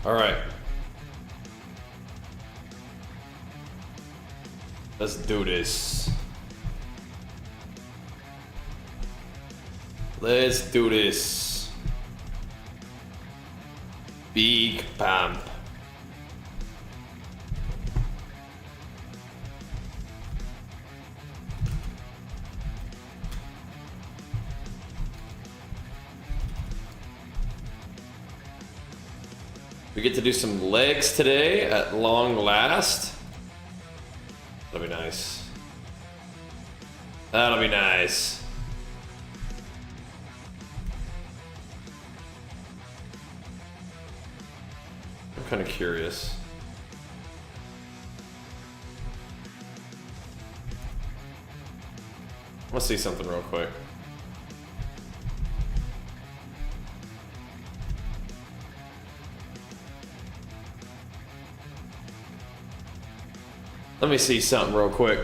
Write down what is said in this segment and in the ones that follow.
All right. Let's do this. Let's do this. Big pump. We get to do some legs today at long last. That'll be nice. That'll be nice. I'm kind of curious. Let's see something real quick. Let me see something real quick.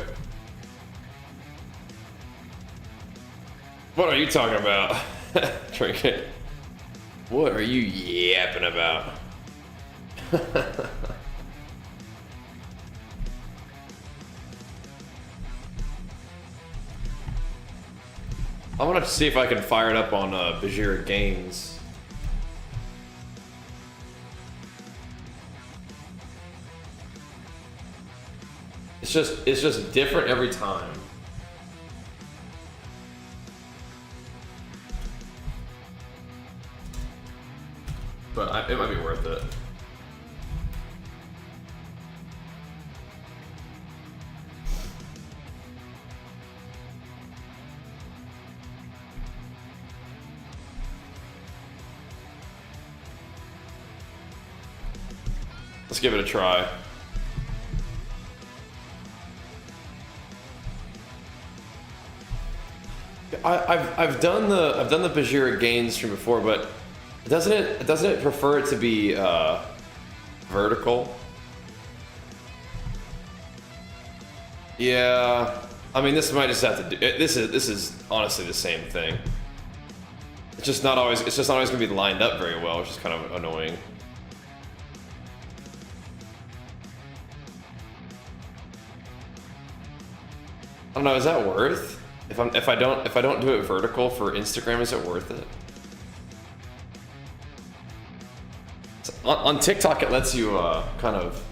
What are you talking about? Trinket. What are you yapping about? I want to see if I can fire it up on Bajheera Games. It's just different every time. But it might be worth it. Let's give it a try. I've done the Bajheera Gains stream before, but doesn't it prefer it to be vertical? Yeah, I mean this might just have to do. This is honestly the same thing. It's just not always gonna be lined up very well, which is kind of annoying. I don't know. Is that worth? If I don't do it vertical for Instagram, is it worth it? On TikTok, it lets you kind of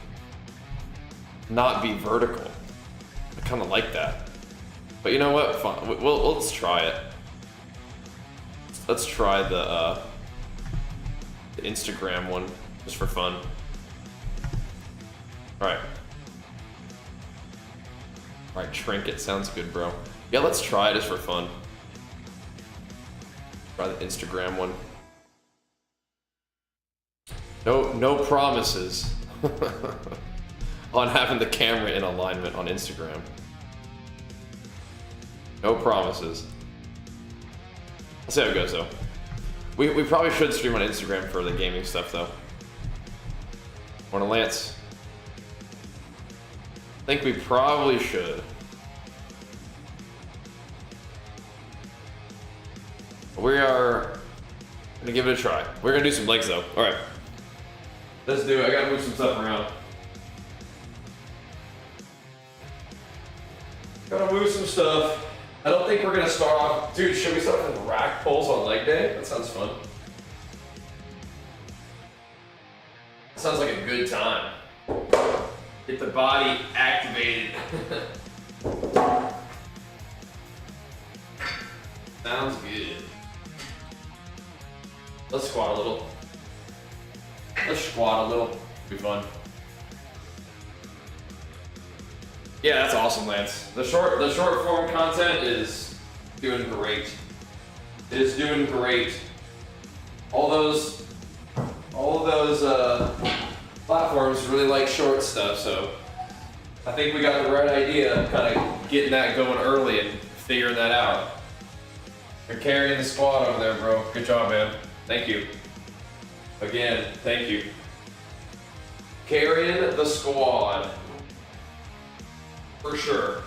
not be vertical. I kind of like that. But you know what? Fine. Let's try it. Let's try the Instagram one just for fun. All right. All right, Trinket sounds good, bro. Yeah, let's try it just for fun. Try the Instagram one. No promises on having the camera in alignment on Instagram. No promises. Let's see how it goes though. We probably should stream on Instagram for the gaming stuff though. Morning, Lance. I think we probably should. We are gonna give it a try. We're gonna do some legs though. All right, let's do it. I gotta move some stuff around. Gotta move some stuff. I don't think we're gonna start off. Dude, should we start with rack pulls on leg day? That sounds fun. That sounds like a good time. Get the body activated. Sounds good. Let's squat a little. Let's squat a little. Be fun. Yeah, that's awesome, Lance. The short form content is doing great. It is doing great. All of those platforms really like short stuff, so I think we got the right idea of kind of getting that going early and figuring that out. You're carrying the squad over there, bro. Good job, man. Thank you. Again, thank you. Carrying the squad. For sure.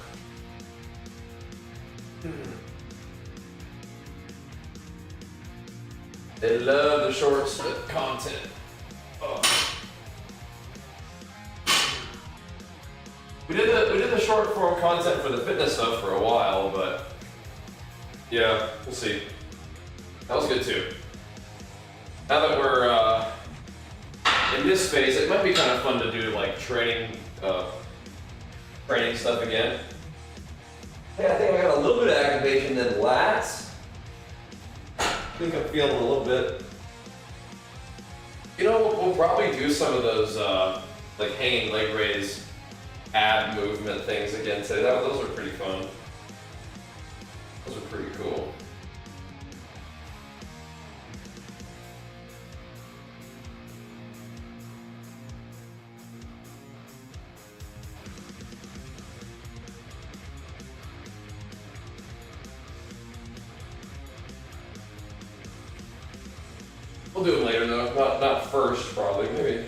They love the short content. Oh. We did the short form content for the fitness stuff for a while, but yeah, we'll see. That was good too. Now that we're in this space, it might be kind of fun to do like training stuff again. Hey, I think I got a little bit of activation in lats. I think I'm feeling a little bit. You know, we'll probably do some of those like hanging leg raise ab movement things again today. Those are pretty fun. Those are pretty cool. We'll do it later though, not first probably, maybe.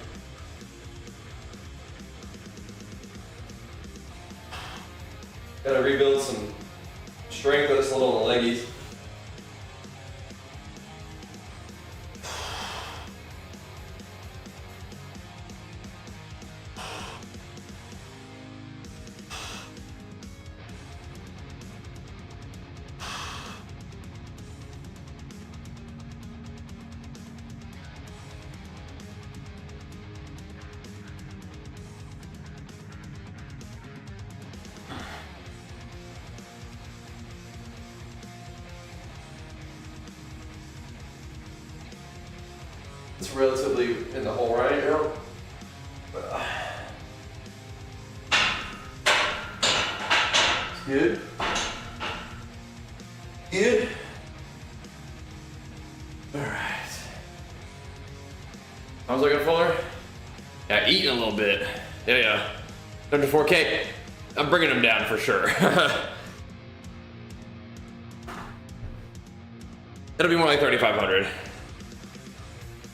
Gotta rebuild some strength with this little leggies. It's relatively in the hole right now. It's good. Good. All right. How's looking fuller? Yeah, eating a little bit. Yeah. Under 4K. I'm bringing them down for sure. It'll be more like 3,500.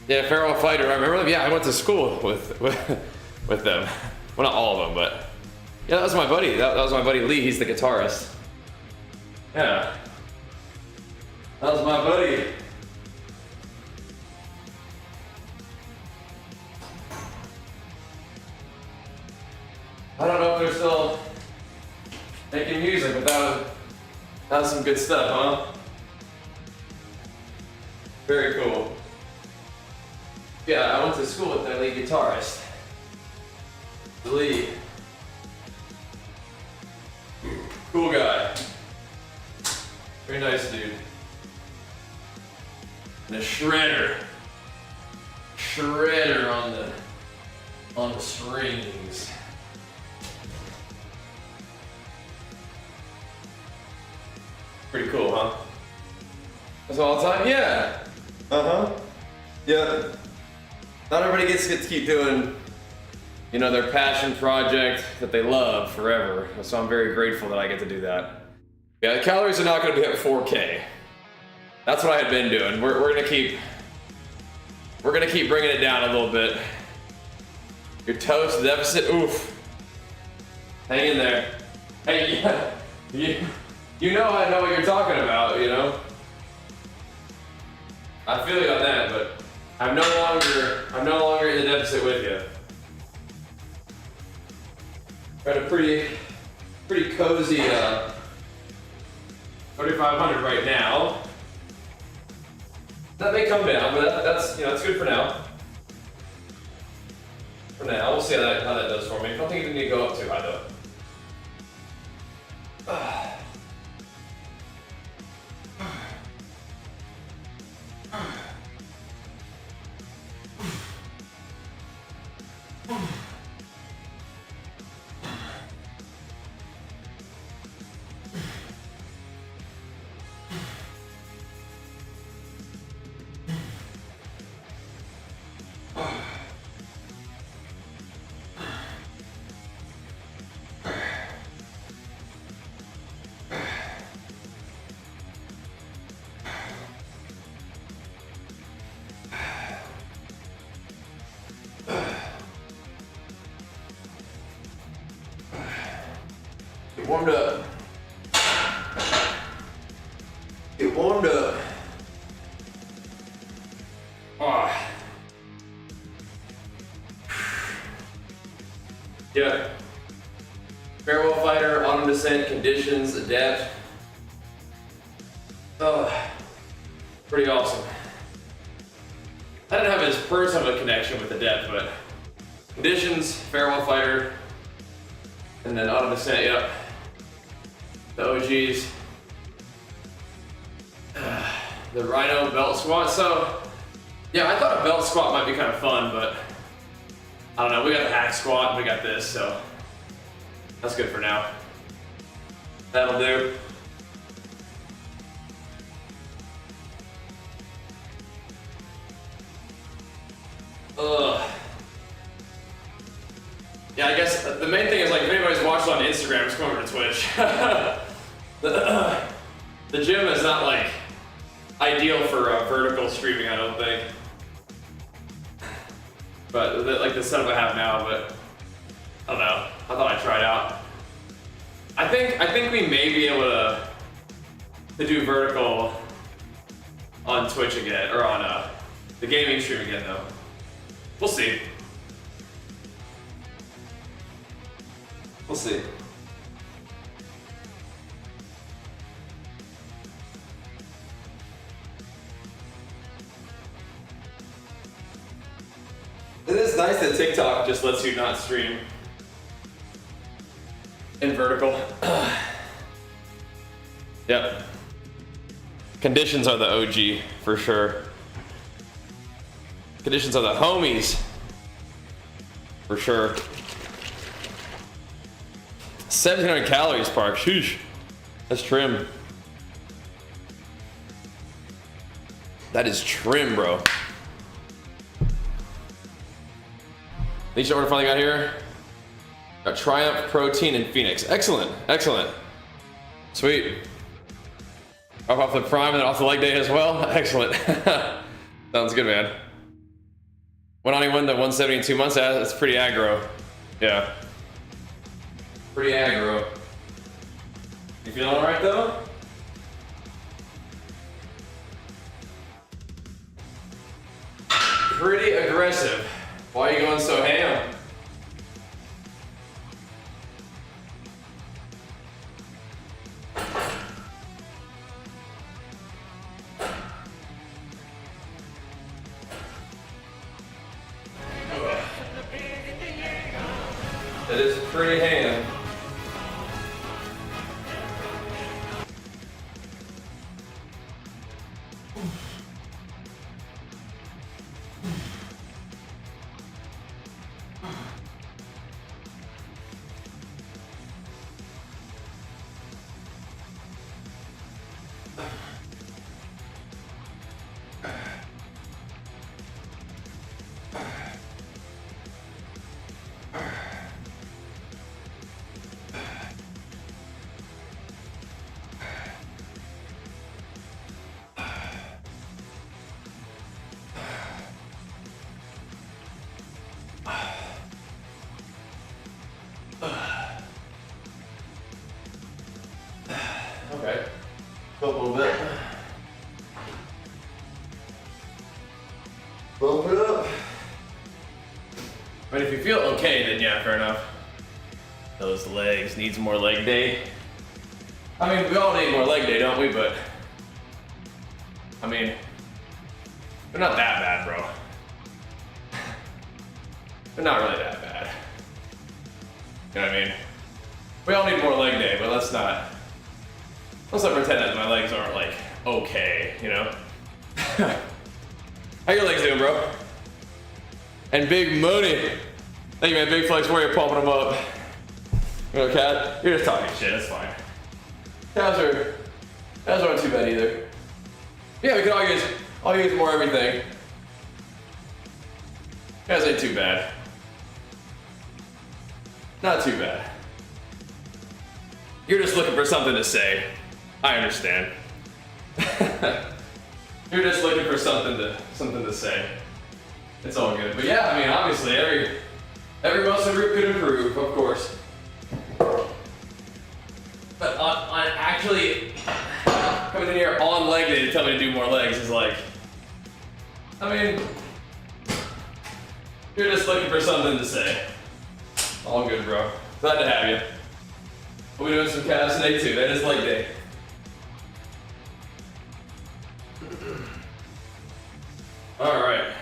Yeah, Farewell Fighter. I remember them. Yeah, I went to school with them. Well, not all of them, but yeah, that was my buddy. That was my buddy Lee. He's the guitarist. Yeah, that was my buddy. I don't know if they're still making music, but that was some good stuff, huh? Very cool. Yeah, I went to school with their lead guitarist. Lee. Cool guy. Very nice dude. And a shredder. Shredder on the strings. Pretty cool, huh? That's all the time? Yeah. Uh-huh. Yeah. Not everybody gets to keep doing, you know, their passion project that they love forever. So I'm very grateful that I get to do that. Yeah, the calories are not going to be at 4K. That's what I had been doing. We're gonna keep bringing it down a little bit. Your toast deficit, oof. Hang in there. Hey, yeah, you know I know what you're talking about, you know. I feel you on that, but I'm no longer in the deficit with you. Got a pretty cozy 3,500 right now. That may come down, but that's it's good for now. For now, we'll see how that does for me. I don't think it need to go up too high though. Warmed up. Get warmed up. Ah. Yeah. Farewell fighter, autumn descent, conditions, adept. Oh, pretty awesome. I didn't have as personal of a connection with adept, but conditions, farewell fighter, and then autumn descent. Yep, the OGs. The rhino belt squat. So yeah, I thought a belt squat might be kind of fun, but I don't know. We got the hack squat, and we got this, so that's good for now. That'll do. Ugh. Yeah, I guess the main thing is, like, if anybody's watching on Instagram, just come over to Twitch. The gym is not, like, ideal for vertical streaming, I don't think. But like the setup I have now, but I don't know. I thought I'd try it out. I think we may be able to do vertical on Twitch again, or on the gaming stream again, though. We'll see. We'll see. It is nice that TikTok just lets you not stream in vertical. Yep. Conditions are the OG for sure. Conditions are the homies for sure. 1,700 calories, Park. Sheesh. That's trim. That is trim, bro. Leech order finally got here. Got Triumph, Protein, and Phoenix. Excellent, excellent. Sweet. Off the prime and then off the leg day as well. Excellent. Sounds good, man. Went on anyone to 170 in 2 months. That's pretty aggro. Yeah. Pretty aggro. You feeling all right though? Pretty aggressive. Why are you going so ham? It is pretty ham. Okay, go up a little bit. Bump it up. But if you feel okay, then yeah, fair enough. Those legs needs more leg day. I mean, we all need more leg day, don't we? But I mean, they're not that bad, bro. They're not really that bad. You know what I mean? We all need more leg day, but let's not pretend that my legs aren't like okay, you know? How your legs doing, bro? And Big Money. Thank you, man. Big Flex Warrior pumping them up. You know, Cat, you're just talking shit. It's fine. Calves aren't too bad either. Yeah, we can all use more everything. Calves ain't too bad. Not too bad. You're just looking for something to say. I understand. You're just looking for something to say. It's all good. But yeah, I mean, obviously every muscle group could improve, of course. But on actually coming in here on leg day to tell me to do more legs is like, I mean, you're just looking for something to say. All good, bro. Glad to have you. We'll be doing some calves today too. That is leg day. All right.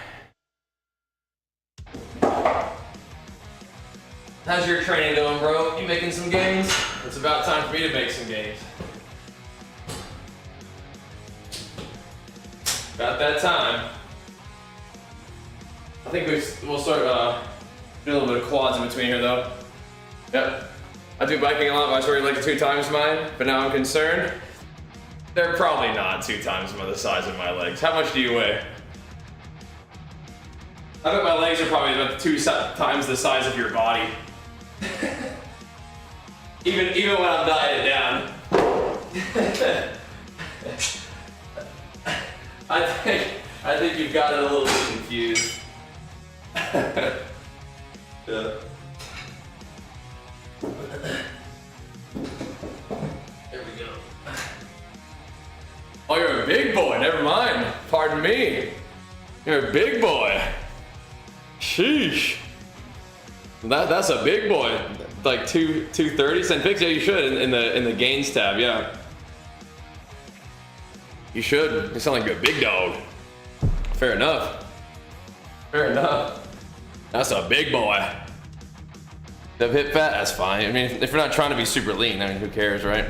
How's your training going, bro? You making some gains? It's about time for me to make some gains. About that time. I think we'll start doing a little bit of quads in between here though. Yep. I do biking a lot, but I started like 2 times mine, but now I'm concerned. They're probably not 2 times the size of my legs. How much do you weigh? I bet my legs are probably about 2 times the size of your body. even when I'm dieted down. I think you've got it a little bit confused. Yeah. There we go. Oh, you're a big boy. Never mind. Pardon me. You're a big boy. Sheesh. That's a big boy. Like 230. Send pics. Yeah, you should in the gains tab. Yeah. You should. You sound like you're a big dog. Fair enough. Fair enough. That's a big boy. The hip fat, that's fine. I mean, if you're not trying to be super lean, I mean, who cares, right?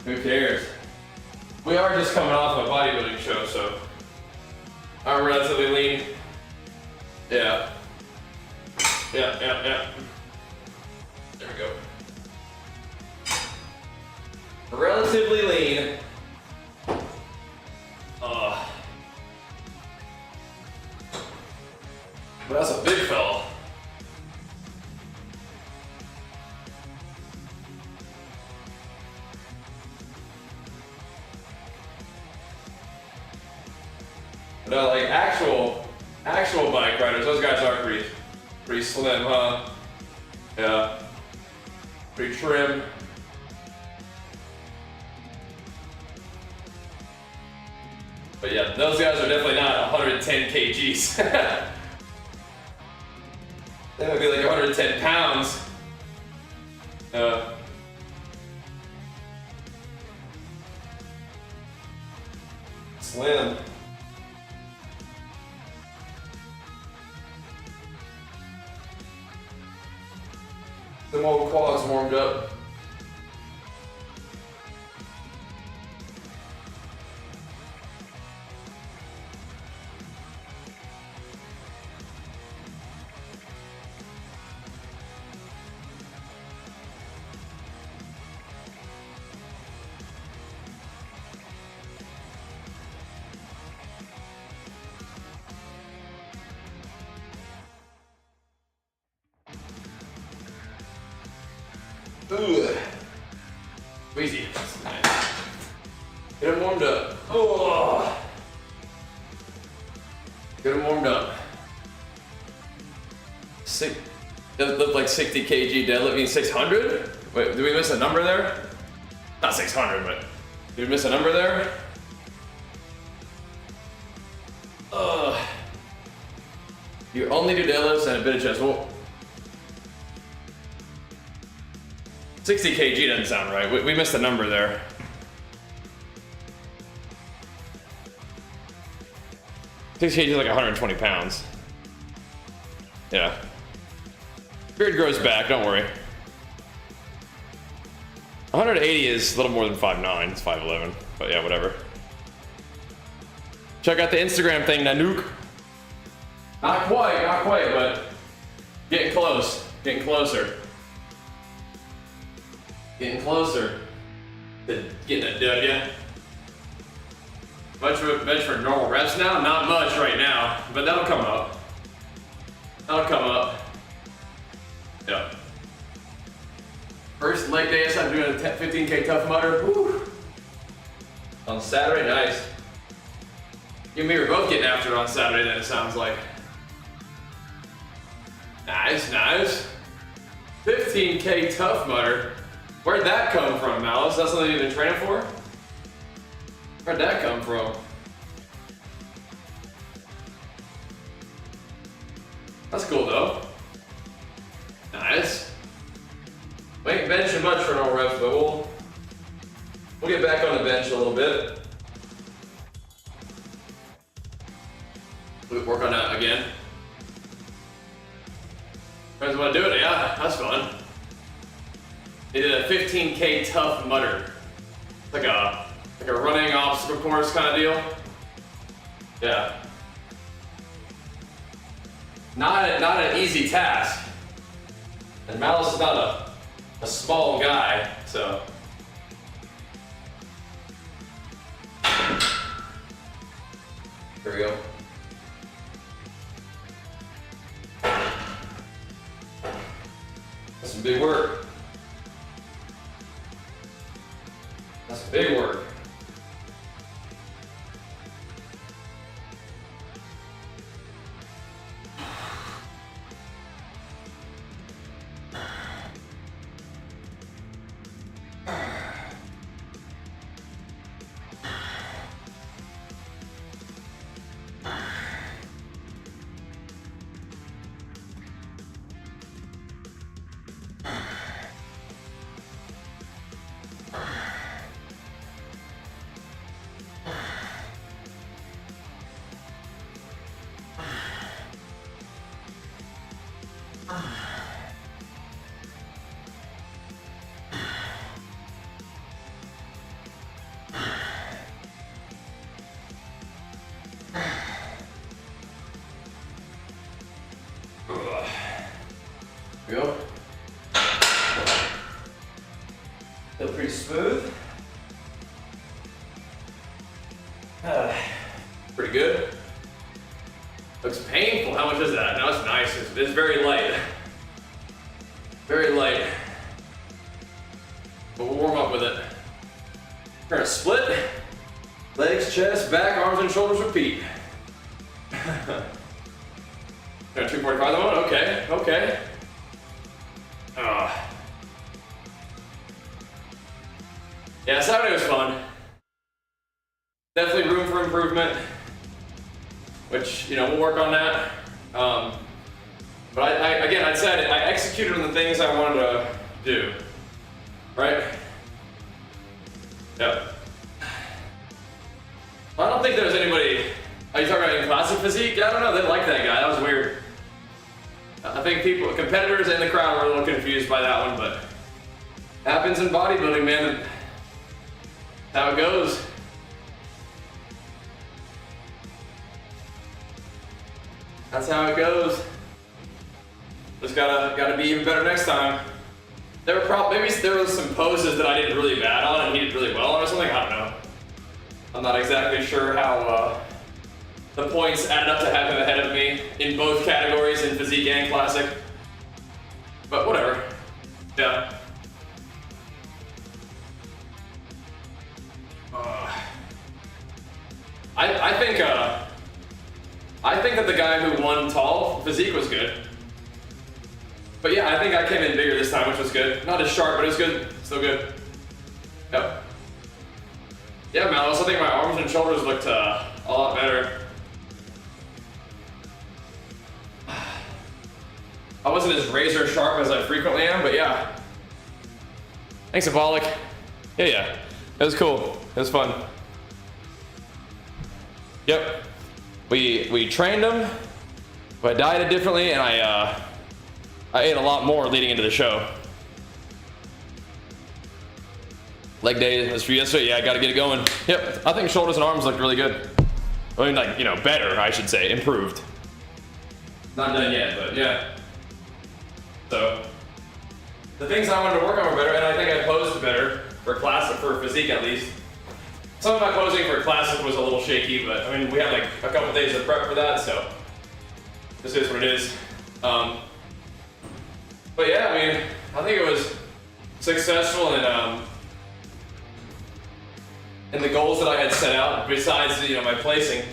Who cares? We are just coming off a bodybuilding show, so I'm relatively lean. Yeah. Yeah. There we go. Relatively lean. But that's a big fella. No, like actual bike riders, those guys are pretty slim, huh? Yeah. Pretty trim. But yeah, those guys are definitely not 110 kgs. That would be like 110 pounds. Slim. Them old quads warmed up. Ooh. Squeezy. Nice. Get them warmed up. Oh. Get them warmed up. That looked like 60 kg deadlift means 600? Wait, did we miss a number there? Not 600, but did we miss a number there? You only do deadlifts and a bit of chest. Well, 60 kg doesn't sound right. We missed a number there. Sixty kg is like 120 pounds. Yeah. Beard grows back, don't worry. 180 is a little more than 5'9", it's 5'11", but yeah, whatever. Check out the Instagram thing, Nanook. Not quite, but getting close, getting closer. Getting closer to getting a W. Much for normal reps now? Not much right now, but that'll come up. That'll come up. Yeah. First leg day, I'm doing a 15K Tough Mudder. Woo. On Saturday, nice. You and me were both getting after it on Saturday then, it sounds like. Nice, nice. 15K Tough Mudder. Where'd that come from, Malice? That's something you've been training for? Where'd that come from? That's cool though. Nice. ain't benching much for normal reps, but we'll get back on the bench a little bit. We'll work on that again. Friends want to do it? Yeah, that's fun. They did a 15K tough mutter. Like a running obstacle course kind of deal. Yeah. Not an easy task. And Malice is not a small guy, so. Here we go. That's some big work. That's some big work. Go. Feel pretty smooth. Pretty good. Looks painful. How much is that? No, it's nice. It's very light. Very light. But we'll warm up with it. We're gonna split. Legs, chest, back, arms, and shoulders. Repeat. 245 the moment. Okay. Okay. Yeah, Saturday was fun. Definitely room for improvement, which, you know, we'll work on that. But I'd said I executed on the things I wanted to do, right? Yep. I don't think there's anybody, are you talking about in classic physique? I don't know, they like that guy, that was weird. I think competitors in the crowd were a little confused by that one, but happens in bodybuilding, man. That's how it goes. That's how it goes. Just gotta be even better next time. Maybe there was some poses that I did really bad on and he did really well on or something. I don't know. I'm not exactly sure how the points added up to have him ahead of me in both categories, in physique and classic. But whatever. Yeah. I think that the guy who won tall physique was good. But yeah, I think I came in bigger this time, which was good. Not as sharp, but it was good. Still good. Yep. Yeah, man, I also think my arms and shoulders looked a lot better. I wasn't as razor sharp as I frequently am, but yeah. Thanks, Symbolic. Yeah. It was cool. It was fun. Yep. We trained them, but I dieted differently, and I ate a lot more leading into the show. Leg day was for yesterday. Yeah, I got to get it going. Yep. I think shoulders and arms looked really good. I mean, like, you know, better, I should say, improved. Not done yet, but yeah. So the things I wanted to work on were better, and I think I posed better for classic, for physique at least. Some of my posing for classic was a little shaky, but I mean, we had like a couple days of prep for that, so this is what it is. But yeah, I mean, I think it was successful in the goals that I had set out. Besides, you know, my placing,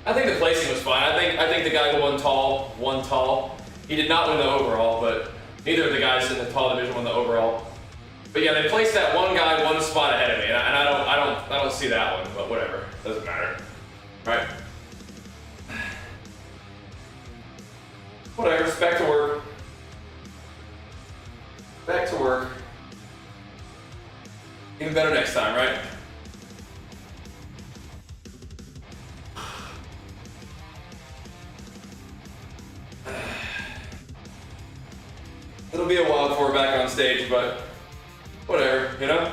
I think the placing was fine. I think the guy who won tall. He did not win the overall, but neither of the guys in the tall division won the overall. But yeah, they placed that one guy one spot ahead of me, and I don't see that one, but whatever, doesn't matter. Right? Whatever, back to work. Back to work. it'll be a while before we're back on stage, but whatever, you know?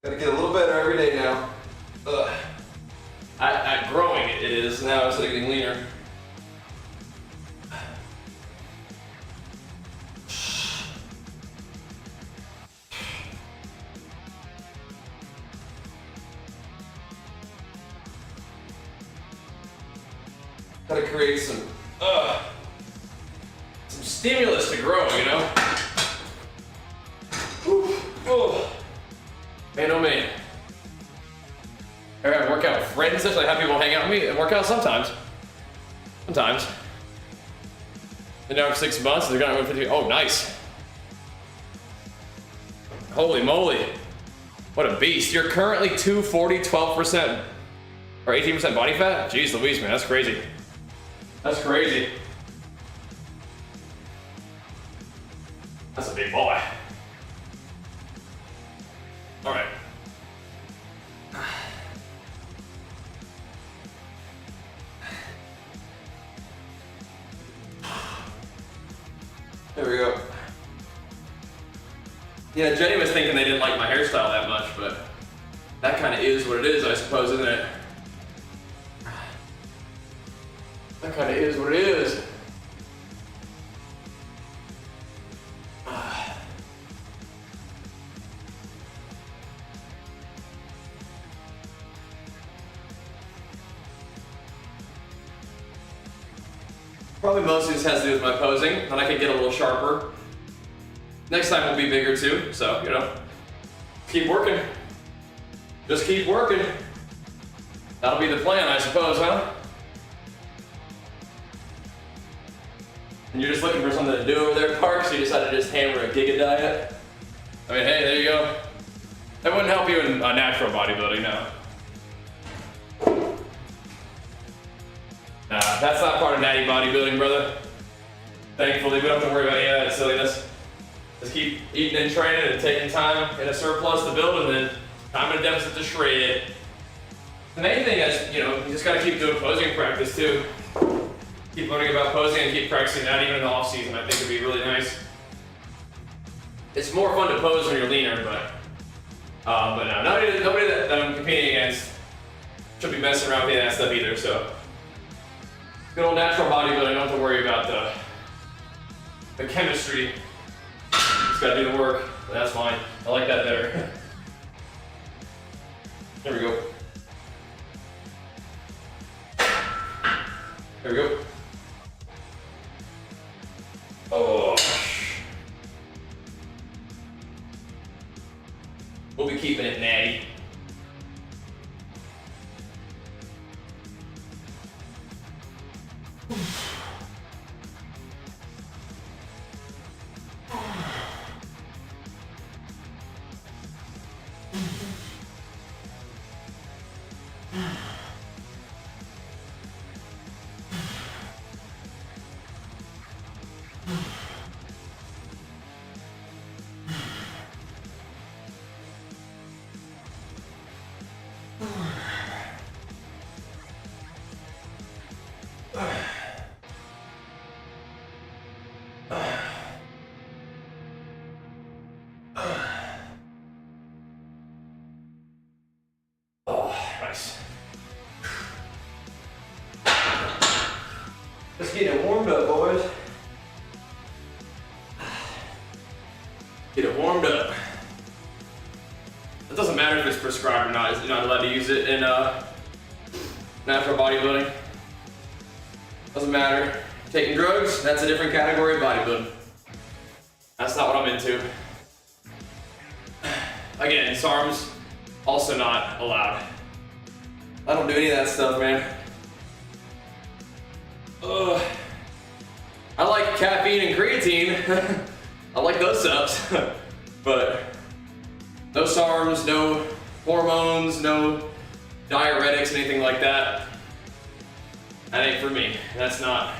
Gotta get a little better every day now. At growing it is, now instead of getting leaner. Gotta create some stimulus to grow, you know? Oh. Man, oh man. I gotta work out with friends, essentially. I have people hang out with me and work out sometimes. Sometimes. Been down for 6 months, they're gonna go 50. Oh, nice. Holy moly. What a beast. You're currently 240, 12%, or 18% body fat? Jeez Louise, man, that's crazy. That's crazy. That's a big boy. All right. There we go. Yeah, Jenny was thinking they didn't like my hairstyle that much, but that kind of is what it is, I suppose, isn't it? That kind of is what it is. Probably mostly this has to do with my posing, and I can get a little sharper. Next time will be bigger too, so, you know, keep working. Just keep working. That'll be the plan, I suppose, huh? And you're just looking for something to do over there, Park, so you decided to just hammer a giga diet? I mean, hey, there you go. That wouldn't help you in natural bodybuilding, no. Nah, that's not part of natty bodybuilding, brother. Thankfully, we don't have to worry about any of that silliness. Just keep eating and training and taking time in a surplus to build, and then time in a deficit to shred. The main thing is, you know, you just gotta keep doing posing practice too. Keep learning about posing and keep practicing that even in the off season. I think it'd be really nice. It's more fun to pose when you're leaner, but no, nobody that I'm competing against should be messing around with any of that stuff either. So. Good old natural bodybuilding, don't have to worry about the chemistry. Just gotta do the work, but that's fine. I like that better. There we go. There we go. Oh. We'll be keeping it natty. Let's get it warmed up, boys. Get it warmed up. It doesn't matter if it's prescribed or not. You're not allowed to use it in natural bodybuilding. Doesn't matter. Taking drugs, that's a different category of bodybuilding. That's not what I'm into. Again, SARMs, also not allowed. I don't do any of that stuff, man. I like caffeine and creatine. I like those subs. But no SARMs, no hormones, no diuretics, anything like that. That ain't for me. That's not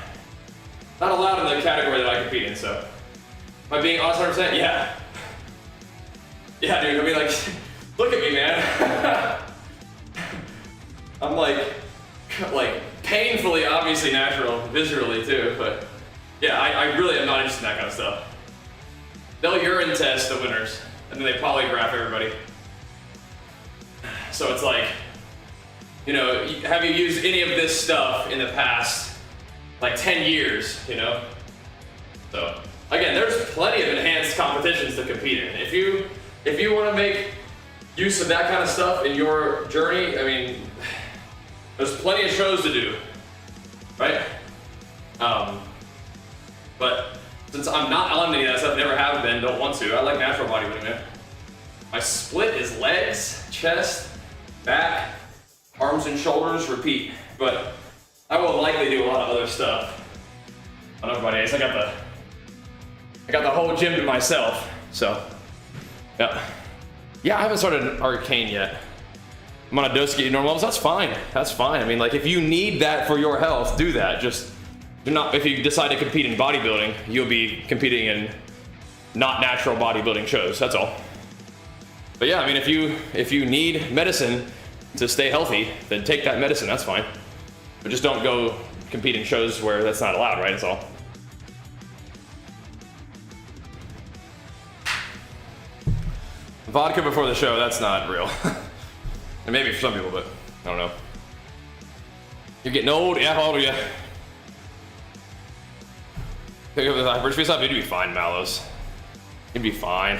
allowed in the category that I compete in, so. Am I being honest 100%? Yeah. Yeah, dude, I mean, like, look at me, man. I'm like painfully, obviously natural, visually too, but yeah, I really am not interested in that kind of stuff. They'll urine test the winners, and then they polygraph everybody. So it's like, you know, have you used any of this stuff in the past, like 10 years, you know? So, again, there's plenty of enhanced competitions to compete in. If you want to make use of that kind of stuff in your journey, I mean, there's plenty of shows to do, right? But since I'm not on any of that stuff, never have been, don't want to, I like natural bodybuilding, man. My split is legs, chest, back, arms and shoulders, repeat. But I will likely do a lot of other stuff on other body days. I got the whole gym to myself, so yeah. Yeah, I haven't started Arcane yet. I'm on a dose to get you normal levels. That's fine. That's fine. I mean, like, if you need that for your health, do that. Just do not. If you decide to compete in bodybuilding, you'll be competing in not natural bodybuilding shows. That's all. But yeah, I mean, if you need medicine to stay healthy, then take that medicine. That's fine. But just don't go compete in shows where that's not allowed, right? That's all. Vodka before the show, that's not real. And maybe for some people, but I don't know. You're getting old? Yeah, how old are you? Pick up the hypertrophy stuff, you'd be fine, Mallows. You'd be fine.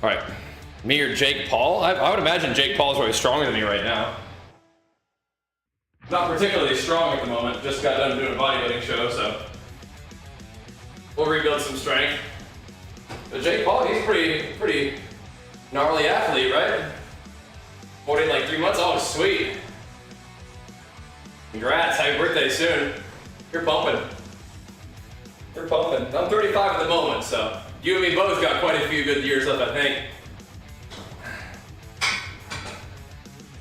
Alright. Me or Jake Paul? I would imagine Jake Paul is probably stronger than me right now. Not particularly strong at the moment, just got done doing a bodybuilding show, so we'll rebuild some strength. But Jake Paul, he's pretty gnarly athlete, right? 40 in like 3 months, oh sweet. Congrats, happy birthday soon. You're pumping. You're pumping. I'm 35 at the moment, so you and me both got quite a few good years left, I think.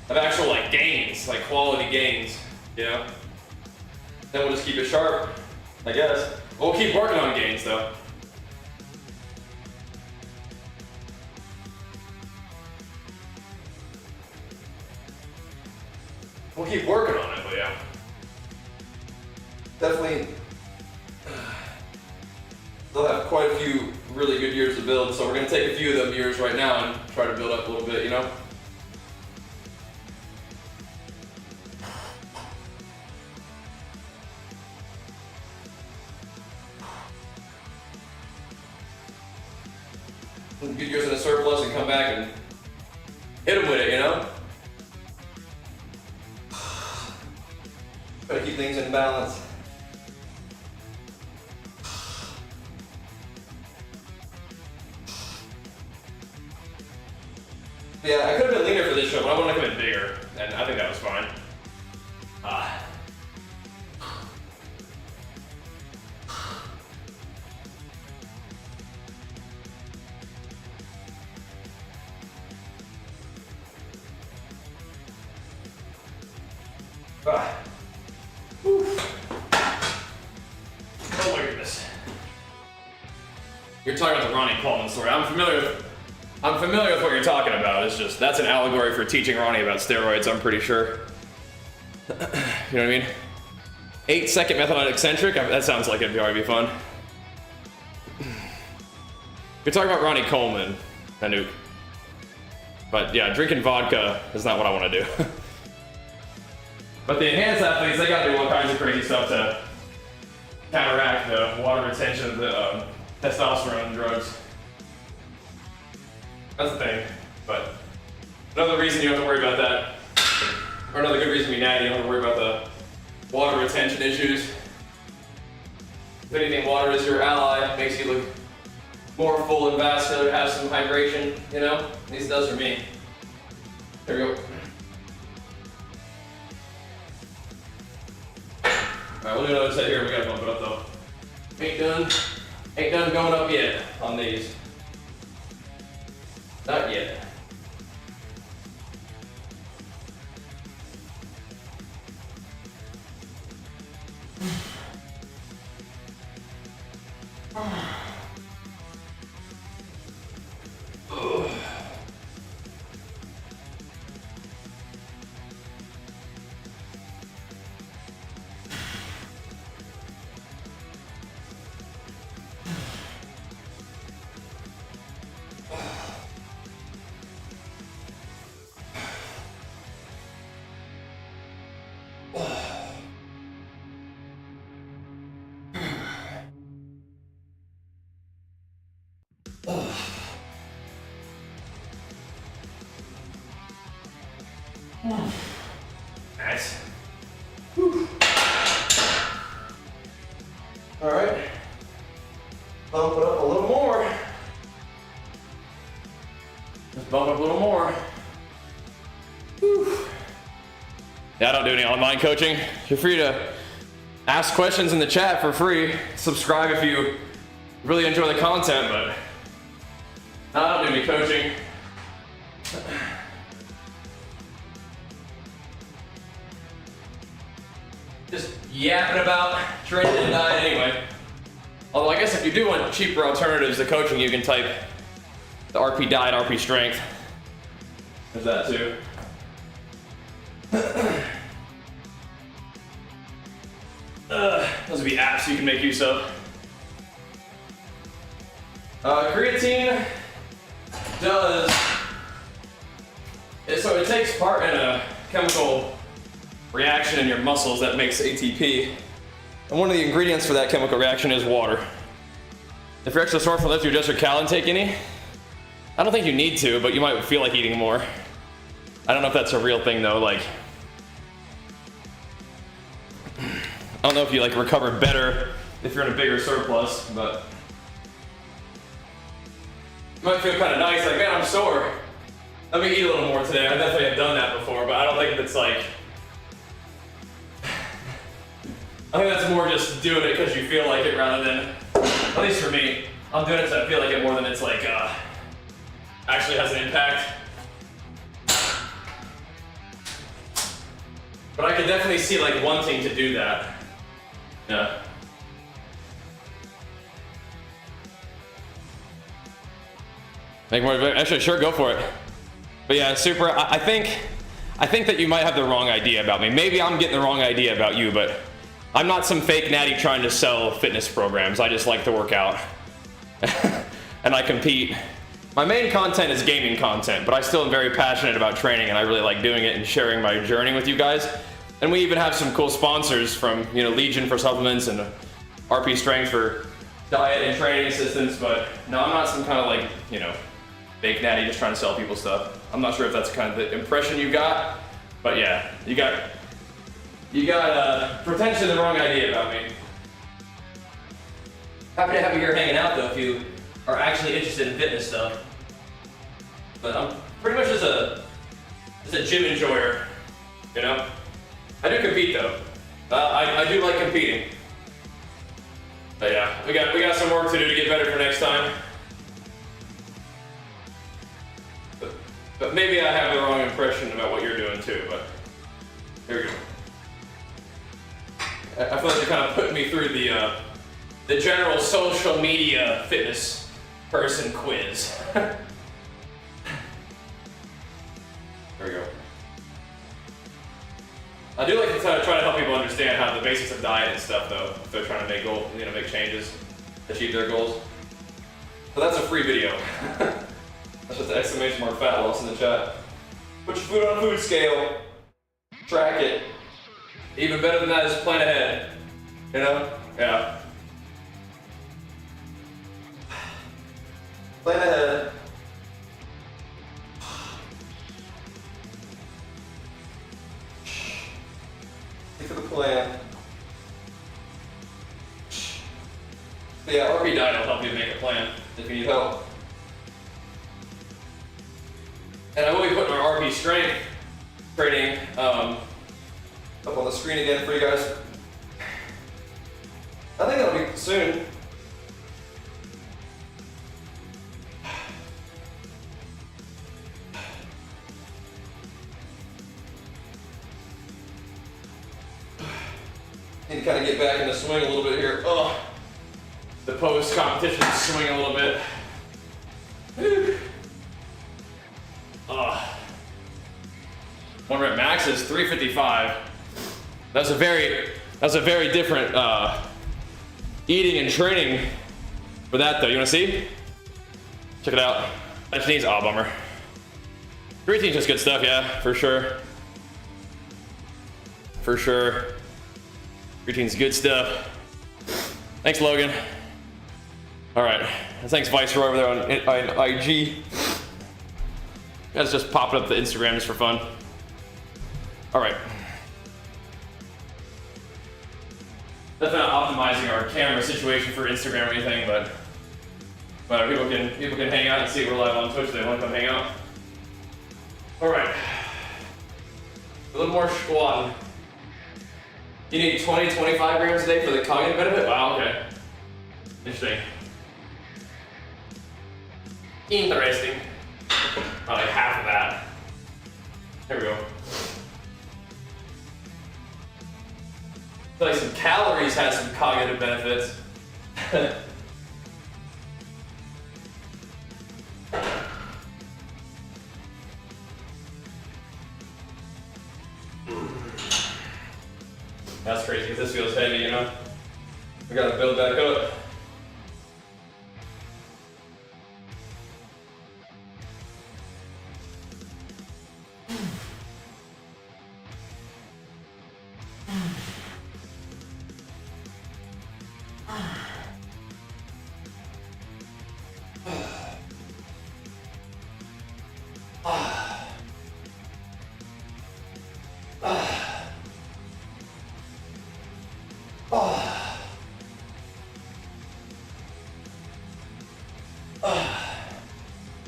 Of actual like gains, like quality gains, you know? Then we'll just keep it sharp, I guess. We'll keep working on gains though. We'll keep working on it, but yeah. Definitely, they'll have quite a few really good years to build, so we're gonna take a few of them years right now and try to build up a little bit, you know? Good years in a surplus and come back and hit them with it, you know? Try to keep things in balance. Yeah, I could have been leaner for this show, but I wanted to come in bigger, and I think that was fine. Oh my goodness. You're talking about the Ronnie Coleman story. I'm familiar with what you're talking about. It's just, that's an allegory for teaching Ronnie about steroids, I'm pretty sure. You know what I mean? 8-second method on eccentric? That sounds like it'd already be fun. You're talking about Ronnie Coleman, Anouk. But yeah, drinking vodka is not what I want to do. But the enhanced athletes, they gotta do all kinds of crazy stuff to counteract the water retention of the testosterone drugs. That's the thing. But another reason you don't have to worry about that, or another good reason to be natty, you don't have to worry about the water retention issues. If anything, water is your ally, makes you look more full and vascular, have some hydration, you know? At least it does for me. There we go. Alright, we'll do another set here. We gotta bump it up though. Ain't done going up yet on these. Not yet. Nice. Whew. All right. Bump it up a little more. Just bump up a little more. Whew. Yeah, I don't do any online coaching. You're free to ask questions in the chat for free. Subscribe if you really enjoy the content, but no, I don't do any coaching. Just yapping about training and diet anyway. Although I guess if you do want cheaper alternatives to coaching, you can type the RP diet, RP strength. There's that too. Those would be apps you can make use of. Creatine does, so it takes part in a chemical reaction in your muscles that makes ATP. And one of the ingredients for that chemical reaction is water. If you're extra sore from lift, you adjust your cal intake any? I don't think you need to, but you might feel like eating more. I don't know if that's a real thing though, like, I don't know if you like recover better if you're in a bigger surplus, but it might feel kind of nice, like, man, I'm sore. Let me eat a little more today. I definitely have done that before, but I don't think it's like, I think that's more just doing it because you feel like it rather than, at least for me, I'm doing it because I feel like it more than it's like, actually has an impact. But I could definitely see like wanting to do that. Yeah. Make more, actually, sure, go for it. But yeah, super, I think that you might have the wrong idea about me. Maybe I'm getting the wrong idea about you, but I'm not some fake natty trying to sell fitness programs. I just like to work out. And I compete. My main content is gaming content, but I still am very passionate about training and I really like doing it and sharing my journey with you guys. And we even have some cool sponsors from, you know, Legion for supplements and RP Strength for diet and training assistance, but no, I'm not some kind of like, you know, fake natty just trying to sell people stuff. I'm not sure if that's kind of the impression you got, but yeah, you got potentially the wrong idea about me. Happy to have you here hanging out though if you are actually interested in fitness stuff. But I'm pretty much just a gym enjoyer, you know? I do compete though. I do like competing. But yeah, we got some work to do to get better for next time. But maybe I have the wrong impression about what you're doing too, but here we go. I feel like you're kind of putting me through the general social media fitness person quiz. There we go. I do like to try to help people understand how the basics of diet and stuff though, if they're trying to make goals, you know, make changes, achieve their goals. So that's a free video. That's just the exclamation mark fat loss in the chat. Put your food on a food scale. Track it. Even better than that is plan ahead. You know? Yeah. Plan ahead. Stick to the plan. But yeah, RP Diet will help you make a plan if you need help. And I will be putting our RP Strength training up on the screen again for you guys. I think that'll be soon. Need to kind of get back in the swing a little bit here. Oh, the post-competition swing a little bit. One rep max is 355. That's a very different eating and training for that though. You wanna see? Check it out. That needs, oh bummer. Creatine's just good stuff, yeah, for sure. For sure. Creatine's good stuff. Thanks, Logan. All right, thanks Viceroy over there on IG. Guys just popping up the Instagram just for fun. All right. Definitely not optimizing our camera situation for Instagram or anything, but people can hang out and see we're live on Twitch if they want to come hang out. All right. A little more squatting. You need 20, 25 grams a day for the cognitive benefit? Wow, okay. Interesting. Interesting. Probably like half of that. There we go. I feel like some calories has some cognitive benefits. That's crazy, because this feels heavy, you know? We gotta build back up.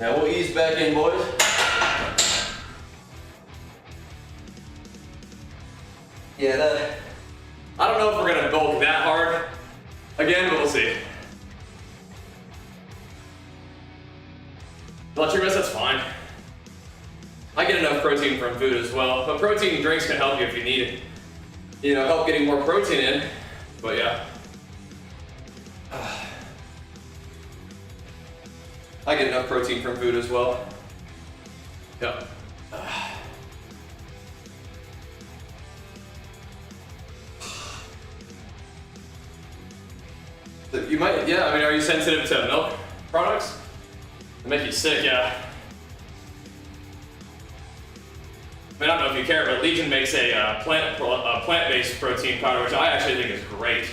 Now we'll ease back in, boys. Yeah, I don't know if we're gonna bulk that hard again, but we'll see. Blood sugar, that's fine. I get enough protein from food as well, but protein drinks can help you if you need it. You know, help getting more protein in, but yeah. I get enough protein from food as well. Yep. You might, yeah, I mean, are you sensitive to milk products? They make you sick, yeah. I mean, I don't know if you care, but Legion makes a plant-based protein powder, which I actually think is great.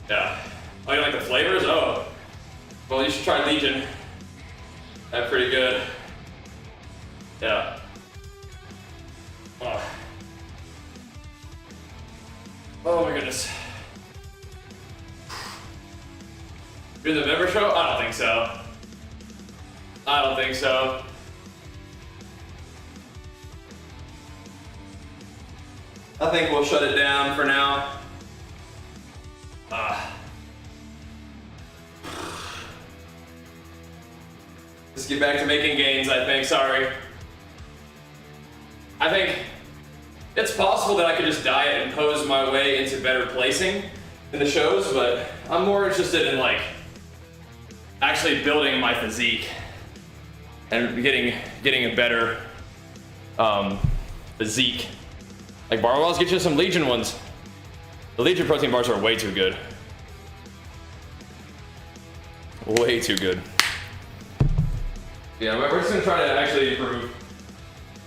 Yeah. Oh, you like the flavors? Oh. Well, you should try Legion. That's pretty good. Yeah. Oh my goodness. You're the member show? I don't think so. I don't think so. I think we'll shut it down for now. Let's get back to making gains, I think, sorry. I think it's possible that I could just diet and pose my way into better placing in the shows, but I'm more interested in like actually building my physique and getting a better physique. Like barbells, get you some Legion ones. The Legion protein bars are way too good. Way too good. Yeah, we're just gonna try to actually improve.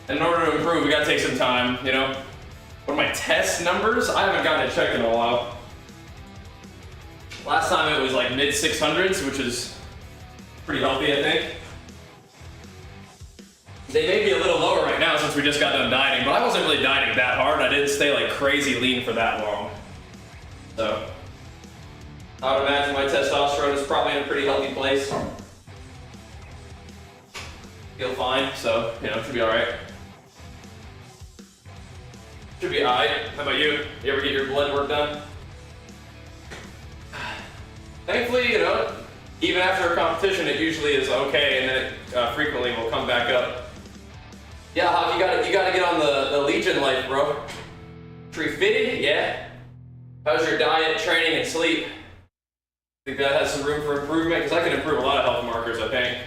And in order to improve, we gotta take some time, you know? What are my test numbers? I haven't gotten it checked in a while. Last time it was like mid 600s, which is pretty healthy, I think. They may be a little lower right now since we just got done dieting, but I wasn't really dieting that hard. I didn't stay like crazy lean for that long. So, I would imagine my testosterone is probably in a pretty healthy place. Feel fine, so, you know, should be alright. Should be alright. How about you? You ever get your blood work done? Thankfully, you know, even after a competition, it usually is okay, and then it frequently will come back up. Yeah, Hawk, you gotta get on the Legion life, bro. Tree fitted? Yeah. How's your diet, training, and sleep? Think that has some room for improvement? Because I can improve a lot of health markers, I think.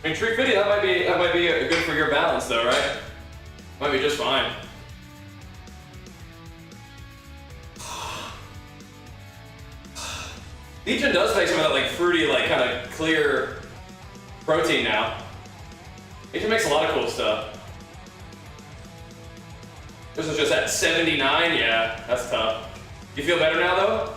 I mean, Tree Fitty, that might be good for your balance, though, right? Might be just fine. Legion does make some of that like fruity, like kind of clear protein now. Legion makes a lot of cool stuff. This was just at 79, yeah, that's tough. You feel better now, though?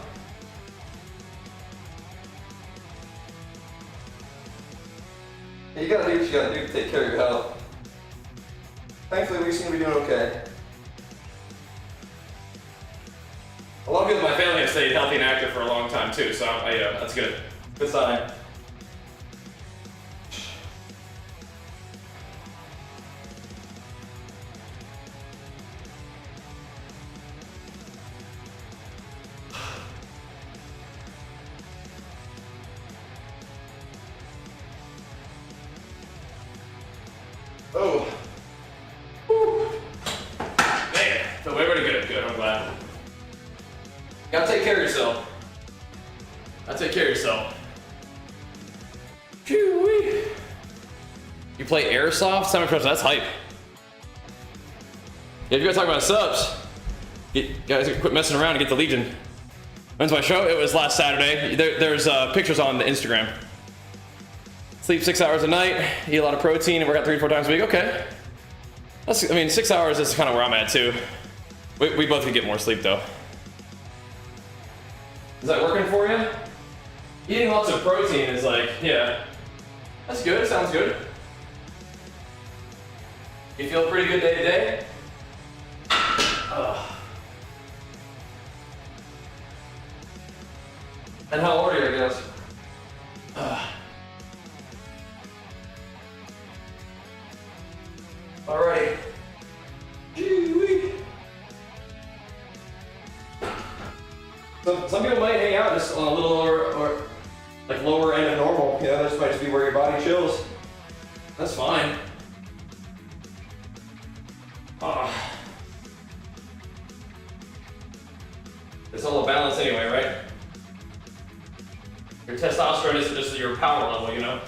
You gotta do what you gotta do to take care of your health. Thankfully, we seem to be doing okay. A lot of people in my family have stayed healthy and active for a long time too, so that's good. Good sign. Oh. Whew. Man, feel way pretty good. Good, I'm glad. You gotta take care of yourself. Gotta take care of yourself. Phew-wee. You play airsoft? That's hype. Yeah, if you guys talk about subs, you guys quit messing around and get the Legion. When's my show? It was last Saturday. There's pictures on the Instagram. Sleep 6 hours a night, eat a lot of protein, and work out 3 to 4 times a week. Okay. I mean, 6 hours is kind of where I'm at too. We both could get more sleep though. Is that working for you? Eating lots of protein is like, yeah, that's good. Sounds good. You feel pretty good day to day? And how old are you, I guess? Alrighty. Some people might hang out just on a little lower end of normal. You know, this might just be where your body chills. That's fine. It's all a balance anyway, right? Your testosterone isn't just your power level, you know?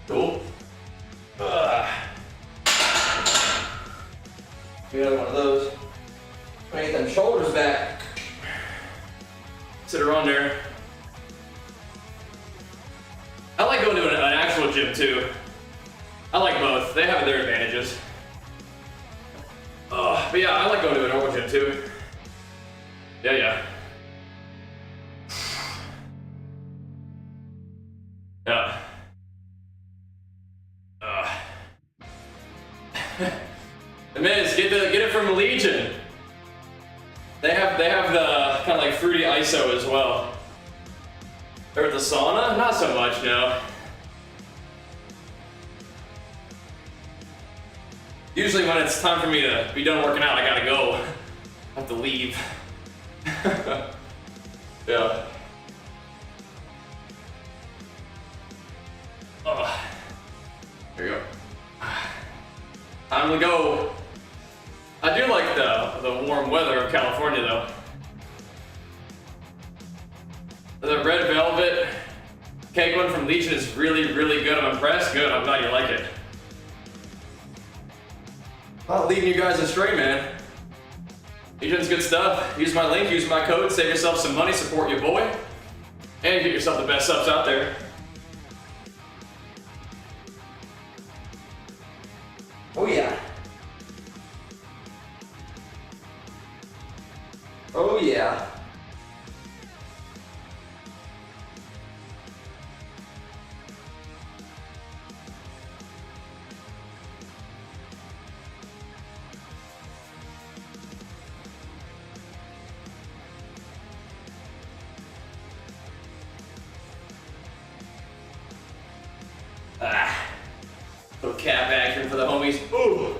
Cool. We got one of those. I get them shoulders back. Sit her on there. I like going to an actual gym too. I like both. They have their advantages. But yeah, I like going to a normal gym too. Yeah. The Miz, get it from Legion. They have the kind of like fruity ISO as well. Or the sauna? Not so much, no. Usually when it's time for me to be done working out, I gotta go. I have to leave. Yeah. There you go. Time to go. I do like the warm weather of California though. The red velvet cake one from Legion is really, really good. I'm impressed. Good. I'm glad you like it. Not leading you guys astray, man. Legion's good stuff. Use my link, use my code, save yourself some money, support your boy, and get yourself the best subs out there. Oh yeah. Oh yeah. Little calf action for the homies. Ooh.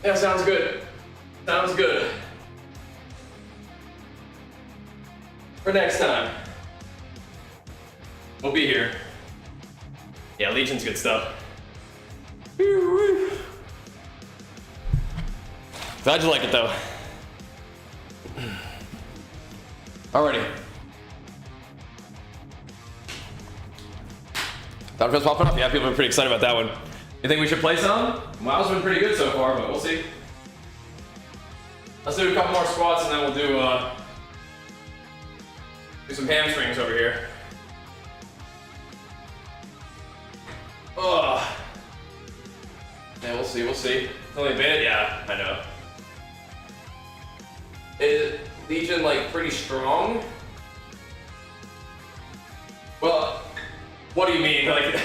Yeah, sounds good. Sounds good. For next time. We'll be here. Yeah, Legion's good stuff. Glad you like it though. Alrighty. That was popping up. Yeah, people are pretty excited about that one. You think we should play some? Miles been pretty good so far, but we'll see. Let's do a couple more squats and then we'll do some hamstrings over here. Ugh. Yeah, we'll see, we'll see. It's only a bit, yeah, I know. Is Legion like pretty strong? Well, what do you mean? Like,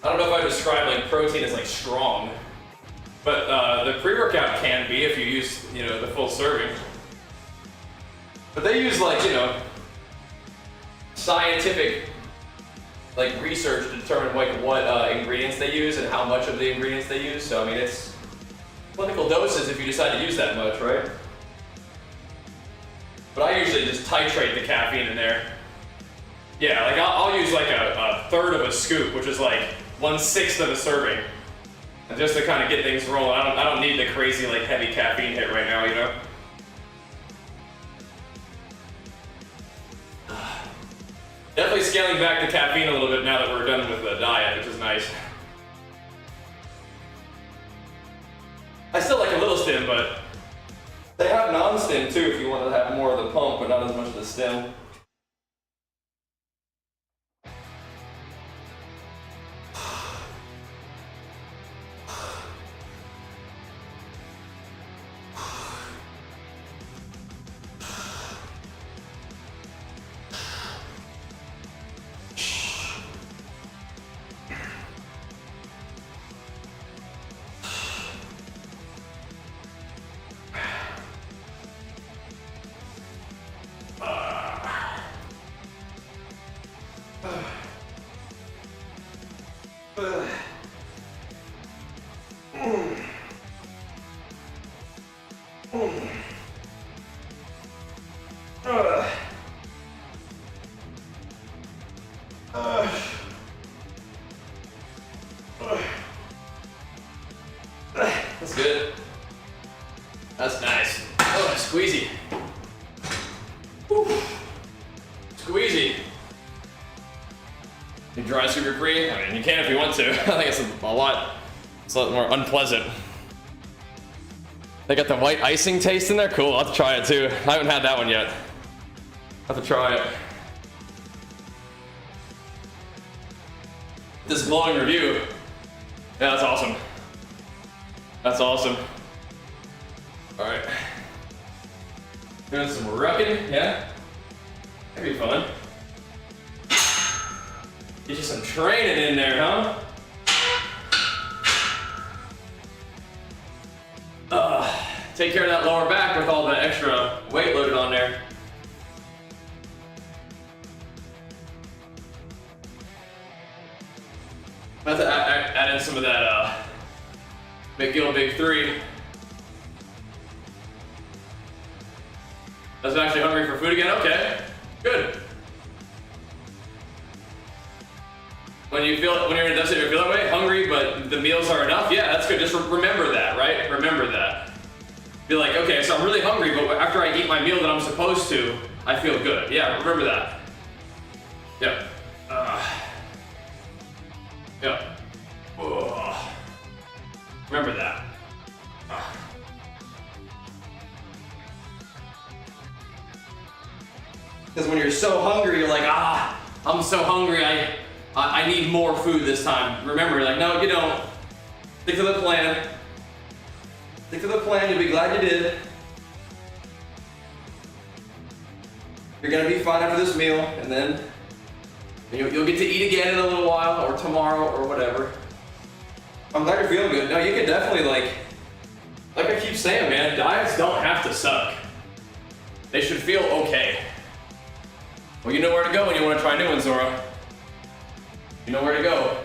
I don't know if I describe like protein as like strong, but the pre-workout can be if you use, you know, the full serving. But they use like, you know, scientific like research to determine like what ingredients they use and how much of the ingredients they use. So I mean, it's clinical doses if you decide to use that much, right? But I usually just titrate the caffeine in there. Yeah, like I'll use like a third of a scoop, which is like 1/6 of a serving, and just to kind of get things rolling. I don't need the crazy like heavy caffeine hit right now, you know. Definitely scaling back the caffeine a little bit now that we're done with the diet, which is nice. I still like a little stim, but they have non-stim too if you want to have more of the pump, but not as much of the stim. That's good. That's nice. Oh, squeezy. Whew. Squeezy. You dry sugar free? I mean, you can if you want to. I think it's a lot more unpleasant. They got the white icing taste in there? Cool, I'll have to try it too. I haven't had that one yet. I'll have to try it. This glowing review. Yeah, that's awesome. That's awesome. Alright. Doing some rucking, yeah? That'd be fun. Get you some training in there, huh? Take care of that lower back with all the extra weight loaded on there. I have to add in some of that McGill Big 3. I was actually hungry for food again? Okay, good. When you're in a deficit, you feel that way? Hungry, but the meals are enough? Yeah, that's good. Just remember that, right? Remember that. Be like, okay, so I'm really hungry, but after I eat my meal that I'm supposed to, I feel good. Yeah, remember that. Yep. Yep. Remember that. Because when you're so hungry, you're like, I'm so hungry, I need more food this time. Remember, you're like, no, you don't. Stick to the plan. Stick to the plan, you'll be glad you did. You're gonna be fine after this meal, and then you'll get to eat again in a little while, or tomorrow, or whatever. I'm glad you're feeling good. No, you can definitely like I keep saying, man, diets don't have to suck. They should feel okay. Well, you know where to go when you want to try new ones, Zora. You know where to go.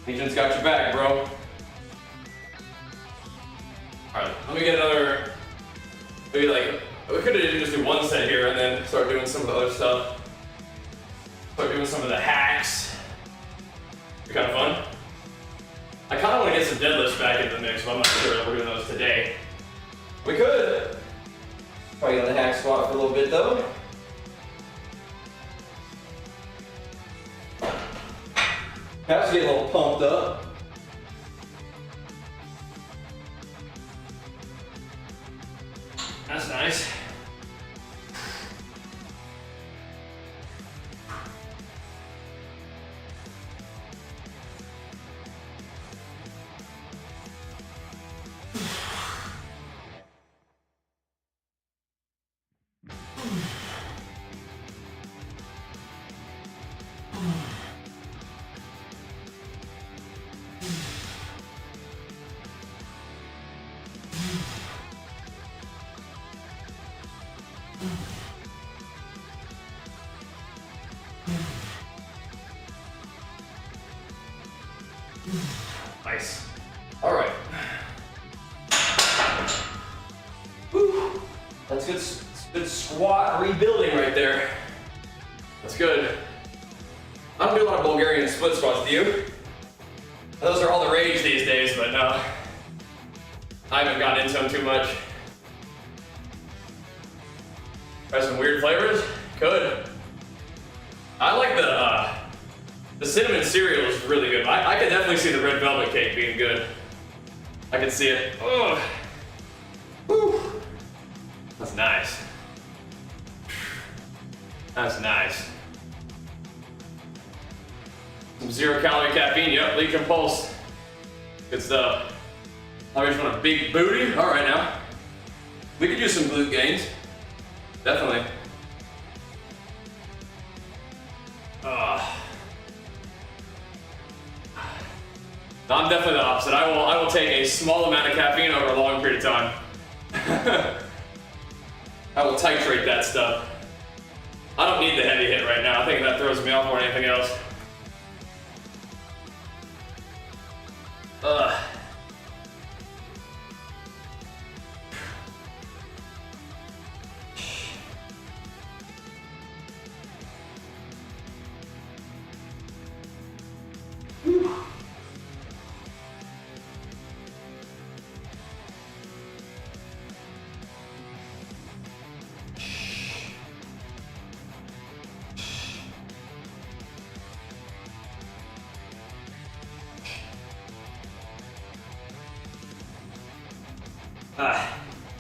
Legion's got your back, bro. Alright, let me get another, maybe like, we could just do one set here and then start doing some of the other stuff. Start doing some of the hacks. Be kind of fun. I kind of want to get some deadlifts back into the mix, but I'm not sure that we're doing those today. We could. Probably on the hack squat for a little bit though. nice. Nice. All right. Whew. That's good. Good squat rebuilding right there. That's good. I don't do a lot of Bulgarian split squats, do you? Those are all the rage these days, but no. I haven't gotten into them too much. Try some weird flavors? Good. I like the cinnamon cereal is really good. I could definitely see the red velvet cake being good. I can see it. Ugh. Whew. That's nice. That's nice. Some 0 calorie caffeine, yep, leak and pulse. Good stuff. I just want a big booty. All right now. We could use some glute gains. Definitely. No, I'm definitely the opposite. I will take a small amount of caffeine over a long period of time. I will titrate that stuff. I don't need the heavy hit right now. I think that throws me off more than anything else.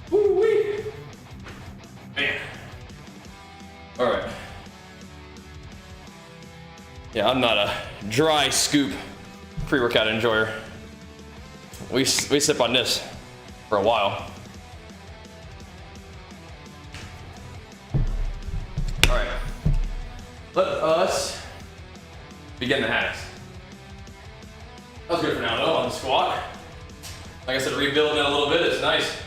Woo-wee. Man. All right. Yeah, I'm not a dry scoop pre-workout enjoyer. We sip on this for a while. All right. Let us begin the hacks. That was good for now though on the squat. Like I said, rebuilding it a little bit is nice.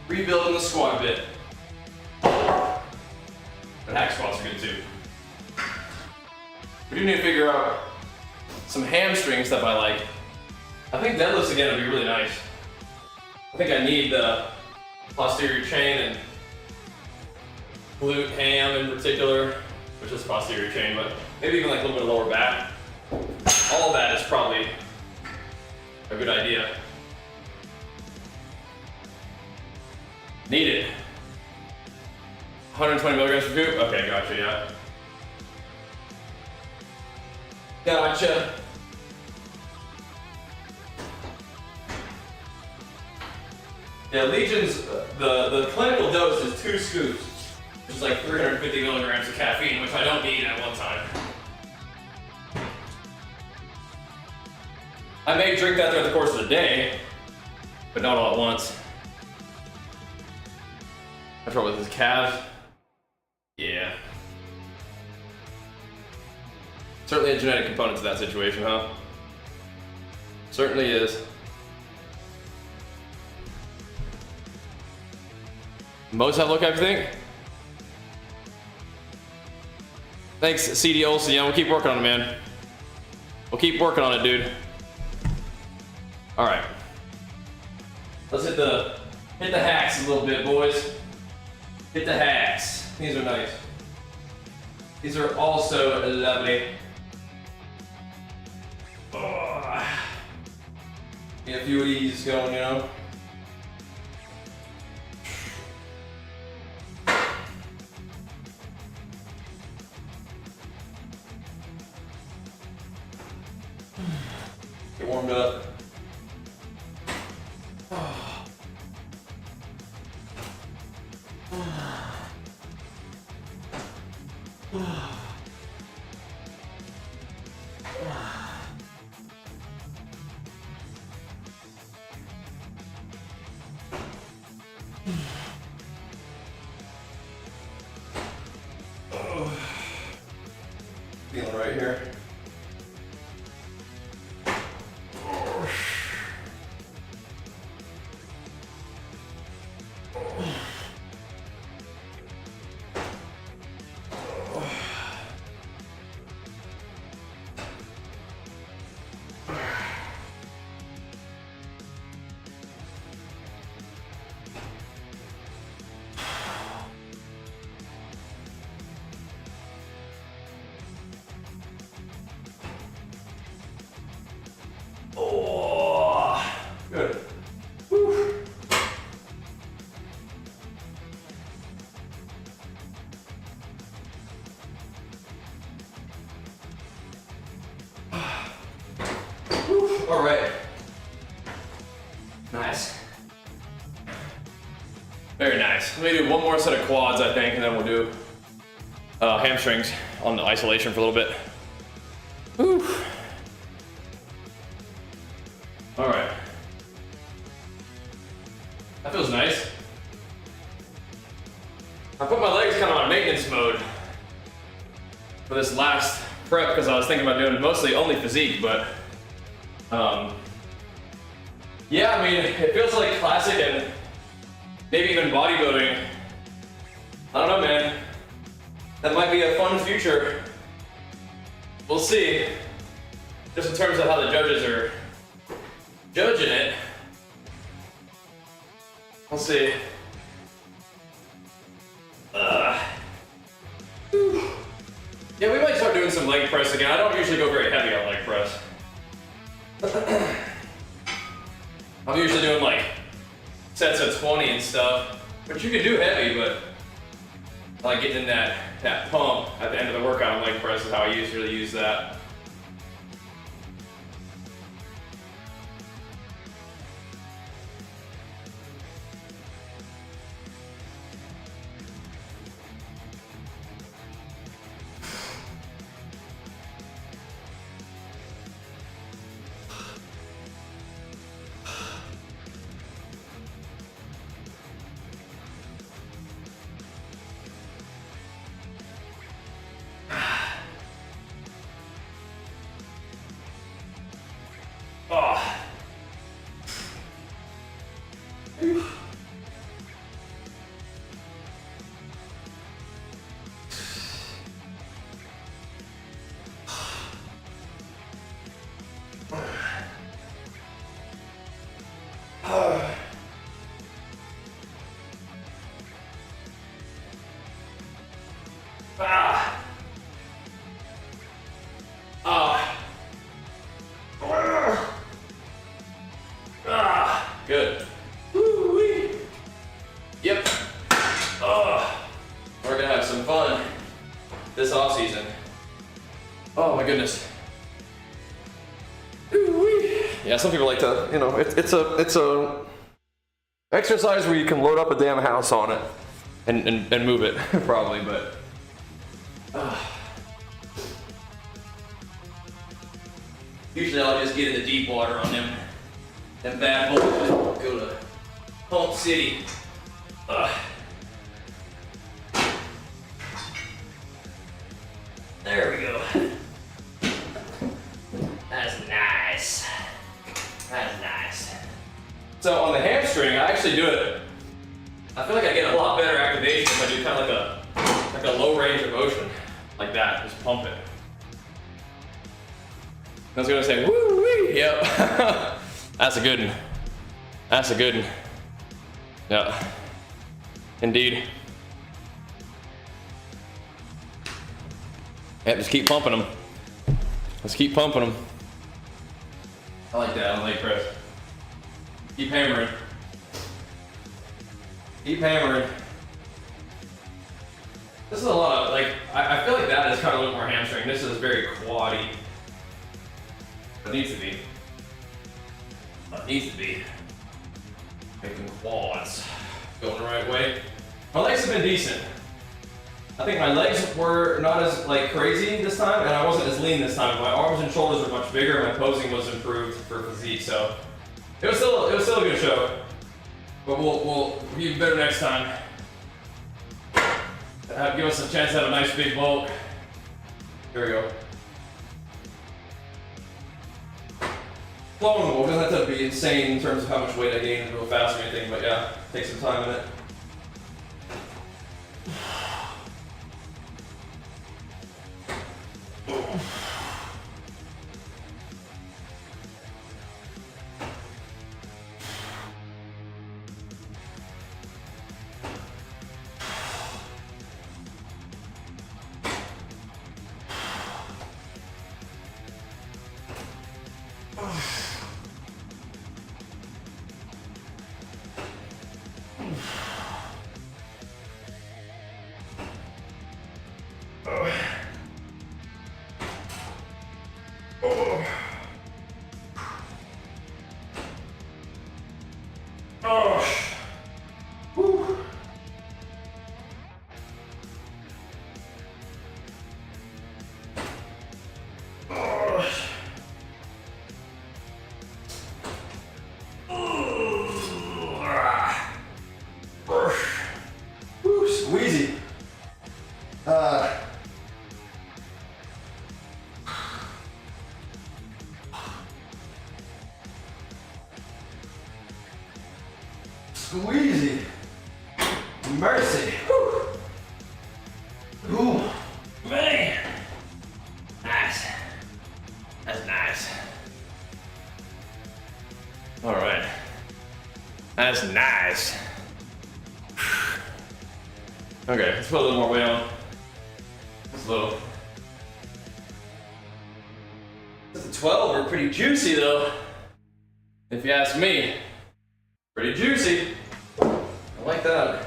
Rebuilding the squat a bit. But hack squats are good too. We do need to figure out some hamstring stuff I like. I think deadlifts again would be really nice. I think I need the posterior chain and glute ham in particular, which is posterior chain, but maybe even like a little bit of lower back. All of that is probably a good idea. Needed. 120 milligrams per scoop? Okay, gotcha, yeah. Gotcha. Yeah, Legion's, the clinical dose is 2 scoops. Which is like 350 milligrams of caffeine, which I don't need at one time. I may drink that throughout the course of the day, but not all at once. What's wrong with his calves? Yeah. Certainly a genetic component to that situation, huh? Certainly is. Most have look everything. Thanks, CD Olsen. Yeah, we'll keep working on it, man. We'll keep working on it, dude. All right. Let's hit the hacks a little bit, boys. Hit the hacks. These are nice. These are also lovely. Oh. Get a few of these going, you know. Get warmed up. All right. Nice. Very nice. Let me do one more set of quads, I think, and then we'll do hamstrings on the isolation for a little bit. Whew. All right. That feels nice. I put my legs kind of on maintenance mode for this last prep because I was thinking about doing mostly only physique, but yeah, I mean, it feels like classic and maybe even bodybuilding. I don't know, man. That might be a fun future. We'll see. Just in terms of how the judges are judging it. We'll see. Yeah, we might start doing some leg press again. I don't usually go very heavy on leg press. I'm usually doing like sets of 20 and stuff, but you can do heavy, but I like getting in that pump at the end of the workout on leg press is how I usually use that. Good. Woo-wee. Yep. We're gonna have some fun this off season. Oh my goodness. Woo-wee. Yeah, some people like to, you know, it's a exercise where you can load up a damn house on it and move it probably, but. Usually I'll just get in the deep water on them bad boys and go to Pump City. There we go. That's nice. That's nice. So on the hamstring, I actually do it. I feel like I get a lot better activation if I do kind of like a low range of motion, like that. Just pump it. I was gonna say woo wee. Yep. That's a good one. That's a good one. Yeah. Indeed. Yeah, just keep pumping them. Let's keep pumping them. I like that on leg press. Keep hammering. Keep hammering. This is a lot of, like, I feel like that is kind of a little more hamstring. This is very quaddy. It needs to be. It needs to be. Making quads. Going the right way. My legs have been decent. I think my legs were not as like crazy this time, and I wasn't as lean this time. My arms and shoulders were much bigger, and my posing was improved for physique. So it was still a good show. But we'll be better next time. Give us a chance to have a nice big bulk. Here we go. Flown, it doesn't have to be insane in terms of how much weight I gain real fast or anything, but yeah, take some time in it. Squeezy. Mercy. Whew. Ooh, man. Nice. That's nice. All right. That's nice. Okay, let's put a little more weight on. Just a little. The 12 are pretty juicy though. If you ask me. Pretty juicy. I like that.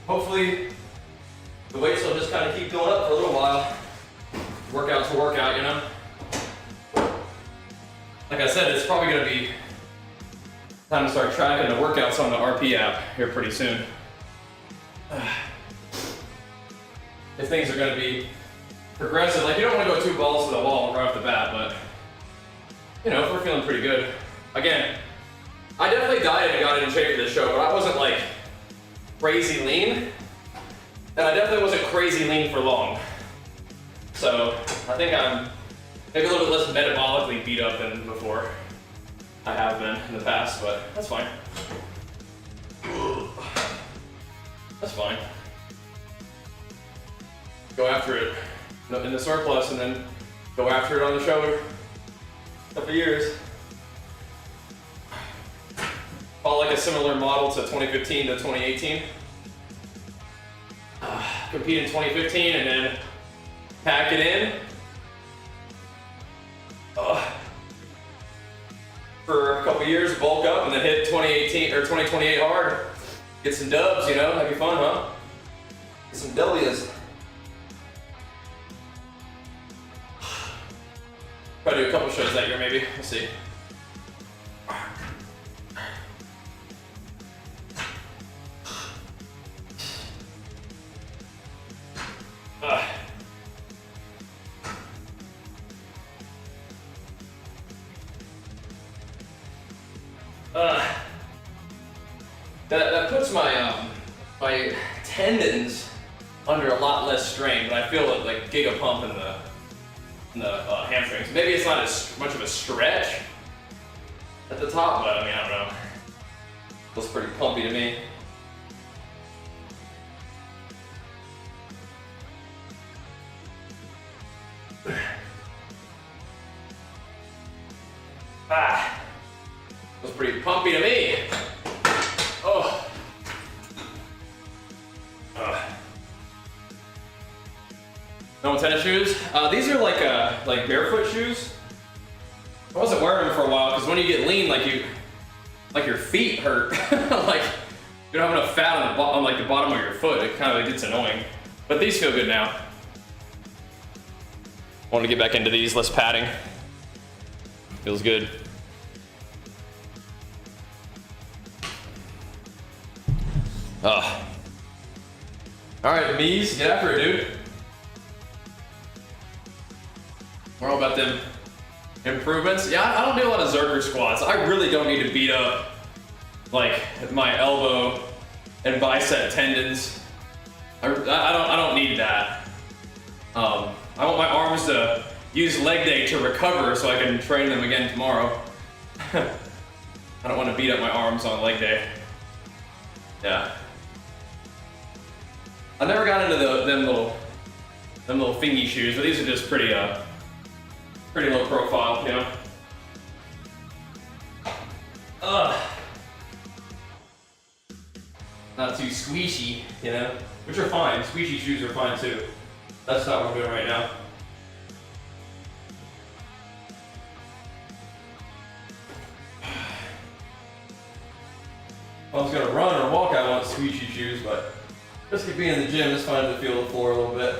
Hopefully, the weights will just kind of keep going up for a little while. Workout to workout, you know? Like I said, it's probably gonna be time to start tracking the workouts on the RP app here pretty soon. If things are gonna be progressive, like you don't wanna go 2 balls to the wall right off the bat, but you know, if we're feeling pretty good. Again, I definitely dieted and got in shape for this show, but I wasn't like crazy lean. And I definitely wasn't crazy lean for long. So I think I'm maybe a little bit less metabolically beat up than before I have been in the past, but that's fine. That's fine. Go after it in the surplus and then go after it on the show in a couple years. Follow like a similar model to 2015 to 2018. Compete in 2015 and then pack it in for a couple years, bulk up, and then hit 2018 or 2028 hard. Get some dubs, you know, that'd be fun, huh? Get some W's. Probably do a couple shows that year, maybe. We'll see. That puts my my tendons under a lot less strain, but I feel like giga pump in the hamstrings. Maybe it's not as much of a stretch at the top, but I mean, I don't know. Feels pretty pumpy to me. Feels pretty pumpy to me. Oh. No tennis shoes? These are like barefoot shoes. I wasn't wearing them for a while because when you get lean, like your feet hurt. Like you don't have enough fat on like the bottom of your foot. It kind of gets annoying. But these feel good now. I want to get back into these, less padding. Feels good. All right, Mies, get after it, dude. We're all about them improvements. Yeah, I don't do a lot of Zerker squats. I really don't need to beat up like my elbow and bicep tendons. I don't need that. I want my arms to use leg day to recover so I can train them again tomorrow. I don't want to beat up my arms on leg day. Yeah. I never got into them little thingy shoes, but these are just pretty low profile, you know. Not too squishy, you know, which are fine. Squishy shoes are fine too. That's not what I'm doing right now. If I was gonna run or walk, I want squishy shoes, but just to be in the gym, it's fine to feel the floor a little bit.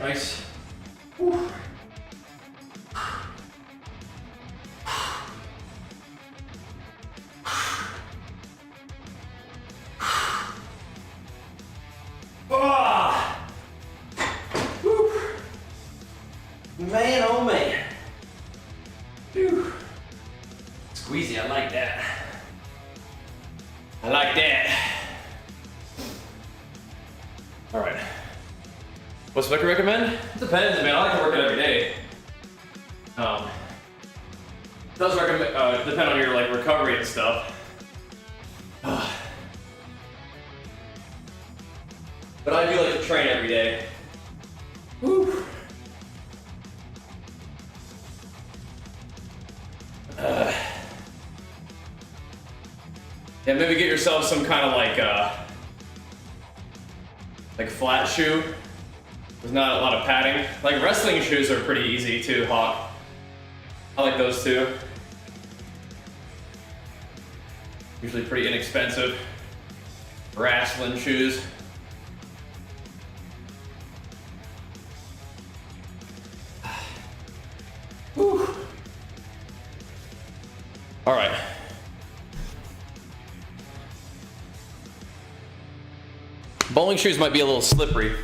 Nice. Whew. Ah! Whew. Man, oh man. Whew. Squeezy, I like that. I like that. All right. What's what I recommend? It depends, man. I like to work it every day. It does recommend, depend on your like recovery and stuff. But I do like to train every day. Whew. Yeah, maybe get yourself some kind of like flat shoe. There's not a lot of padding. Like wrestling shoes are pretty easy too, Hawk. I like those too. Usually pretty inexpensive. Wrestling shoes. Whew. All right. Bowling shoes might be a little slippery,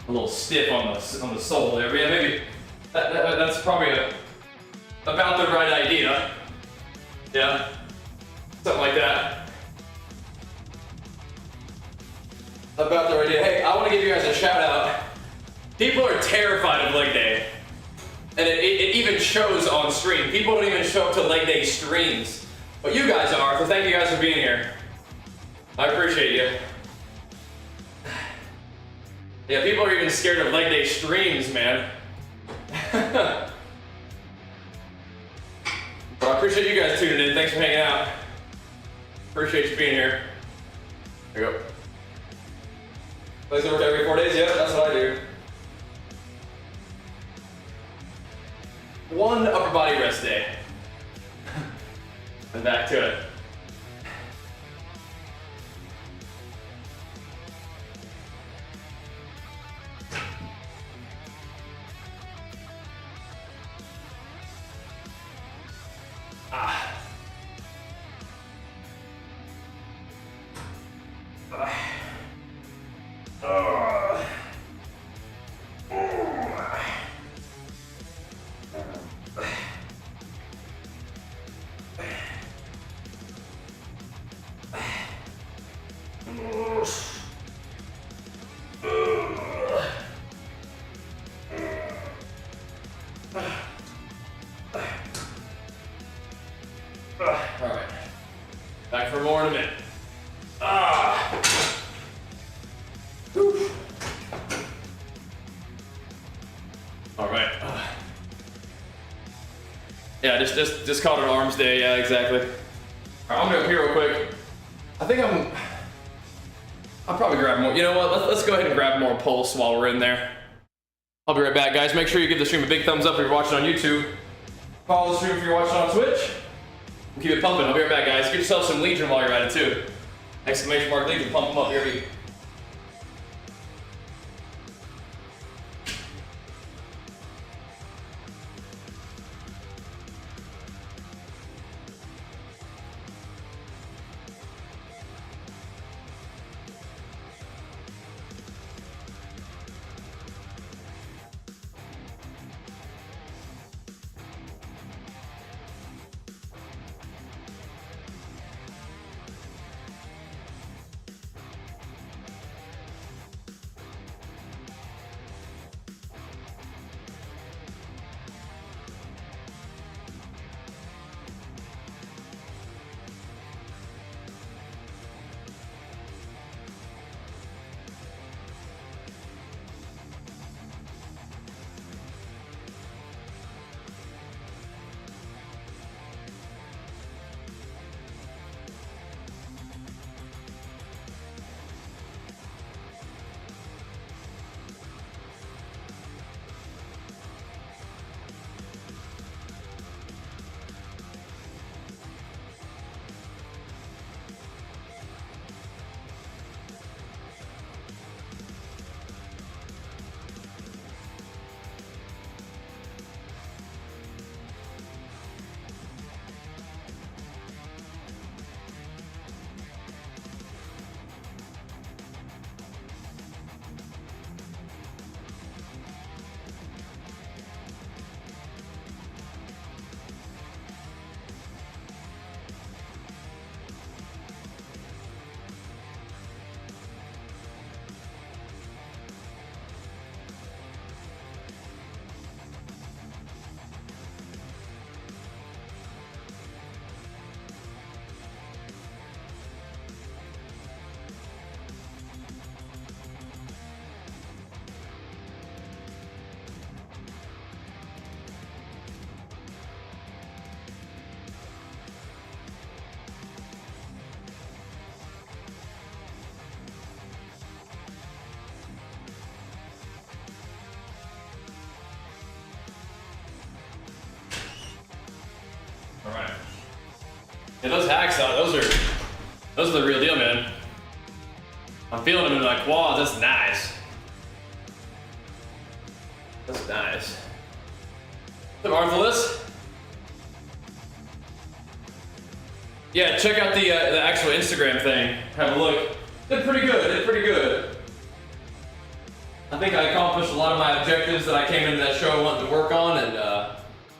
a little stiff on the sole there. But yeah, maybe that's probably about the right idea. Yeah, something like that. About the right idea. Hey, I want to give you guys a shout out. People are terrified of leg day, and it even shows on stream. People don't even show up to leg day streams, but you guys are. So thank you guys for being here. I appreciate you. Yeah, people are even scared of leg day streams, man. But I appreciate you guys tuning in. Thanks for hanging out. Appreciate you being here. There you go. Legs work every 4 days? Yep, that's what I do. One upper body rest day. And back to it. Alright. Back for more in a minute. Whew. Alright. Yeah, just called it arms day, yeah, exactly. Alright, I'm gonna go up here real quick. I think I'll probably grab more. You know what? Let's go ahead and grab more pulse while we're in there. I'll be right back, guys. Make sure you give the stream a big thumbs up if you're watching on YouTube. Follow the stream if you're watching on Twitch. Keep it pumping. I'll be right back, guys. Get yourself some Legion while you're at it, too. Exclamation mark Legion. Pump them up. Here we go. Yeah, those hacks, those are the real deal, man. I'm feeling them in my quads. That's nice. That's nice. What's up, Arthurless? Yeah, check out the actual Instagram thing. Have a look. Did pretty good. Did pretty good. I think I accomplished a lot of my objectives that I came into that show wanting to work on, and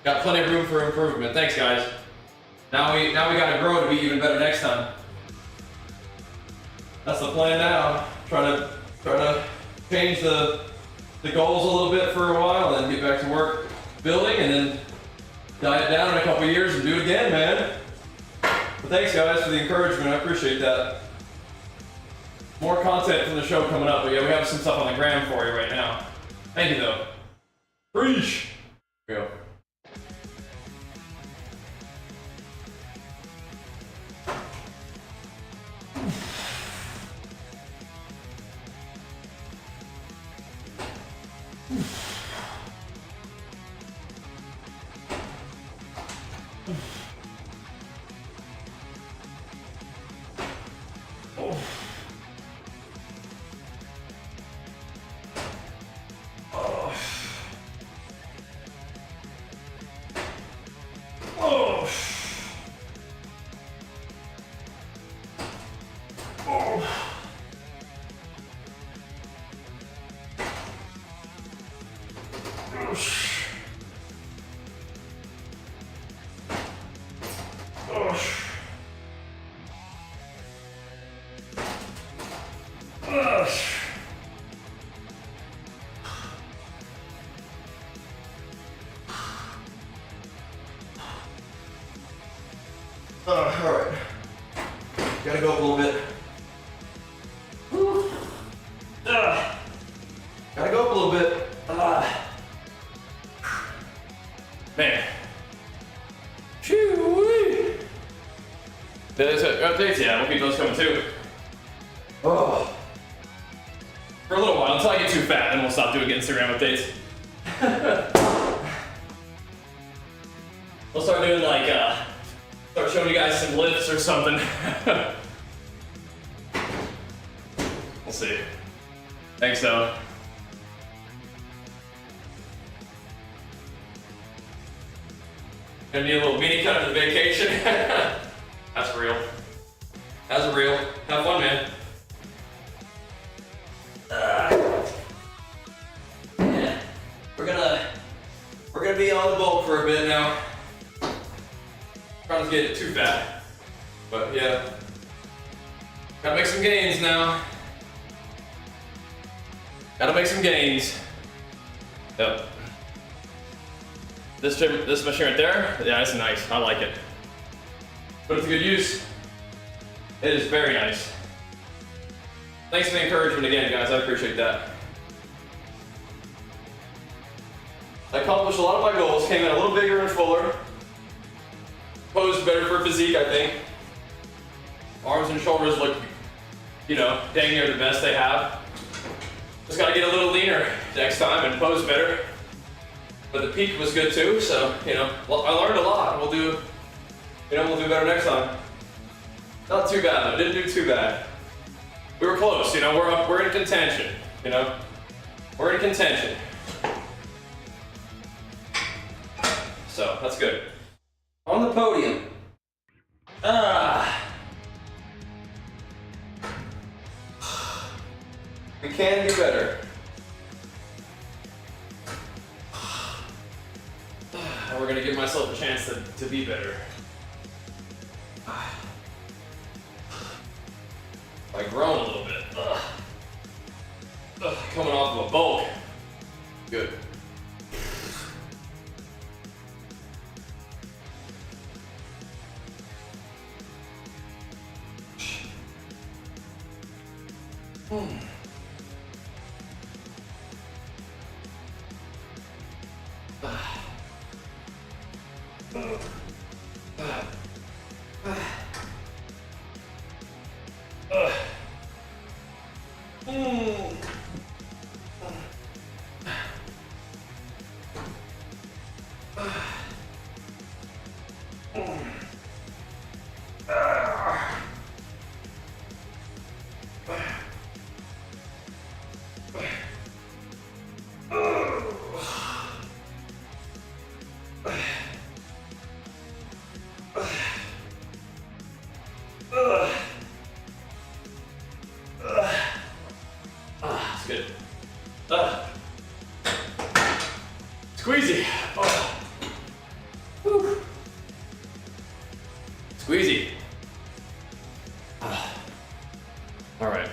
got plenty of room for improvement. Thanks, guys. Now we gotta grow to be even better next time. That's the plan now. Try to change the goals a little bit for a while, and then get back to work building, and then diet down in a couple years and do it again, man. But thanks, guys, for the encouragement. I appreciate that. More content from the show coming up, but yeah, we have some stuff on the gram for you right now. Thank you, though. Preach. Here we go. Alright. Gotta go up a little bit. Gotta go up a little bit. Man. Choo-wee. There's updates, yeah, we'll keep those coming too. Oh. For a little while, until I get too fat, then we'll stop doing Instagram updates. We'll start doing like, start showing you guys some lifts or something. We'll see. Thanks, though. Gonna need a little mini cut of the vacation. That's real. That's real. Have fun, man. Yeah. We're gonna be on the bulk for a bit now. Trying to get it too fat. But yeah. Gotta make some gains now. Gotta make some gains. Yep. This machine right there, yeah, it's nice. I like it. But it's a good use. It is very nice. Thanks for the encouragement again, guys. I appreciate that. I accomplished a lot of my goals, came in a little bigger and fuller. Posed better for physique, I think. Arms and shoulders look, you know, dang near the best they have. Just gotta get a little leaner next time and pose better. But the peak was good too, so, you know, well, I learned a lot. We'll do better next time. Not too bad though, didn't do too bad. We were close, you know, we're in contention, you know. We're in contention. So, that's good. On the podium. We can do better. And we're gonna give myself a chance to be better. I grown a little bit. Coming off of a bulk. Good. shit. Squeezy. Oh. Whew. Squeezy. All right.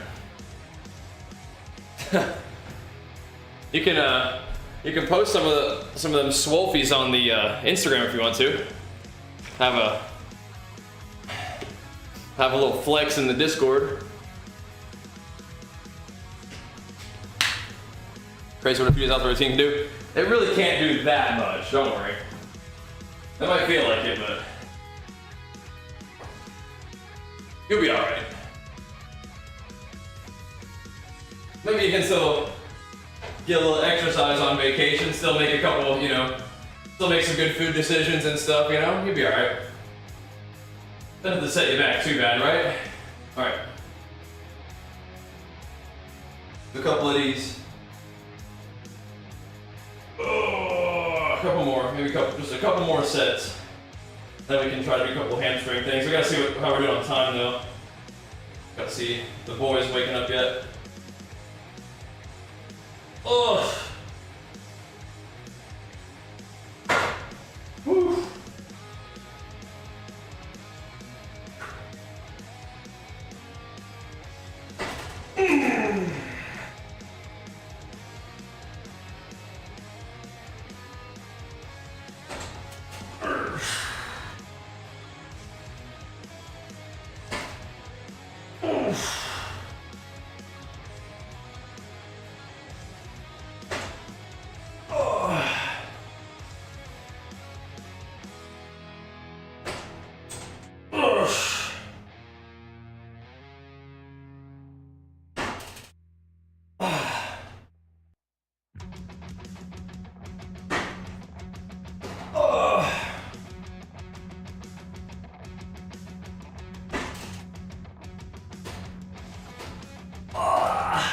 You can post some of them swolfies on the Instagram if you want to. Have a little flex in the Discord. Crazy what a few days out the routine can do. It really can't do that much, don't worry. It might feel like it, but you'll be alright. Maybe you can still get a little exercise on vacation, still make a couple, you know, still make some good food decisions and stuff, you know? You'll be alright. Doesn't have to set you back too bad, right? Alright. A couple of these. Oh, a couple more, maybe just a couple more sets. Then we can try to do a couple hamstring things. We gotta see how we're doing on time though. Gotta see if the boys waking up yet. Oh. Whew.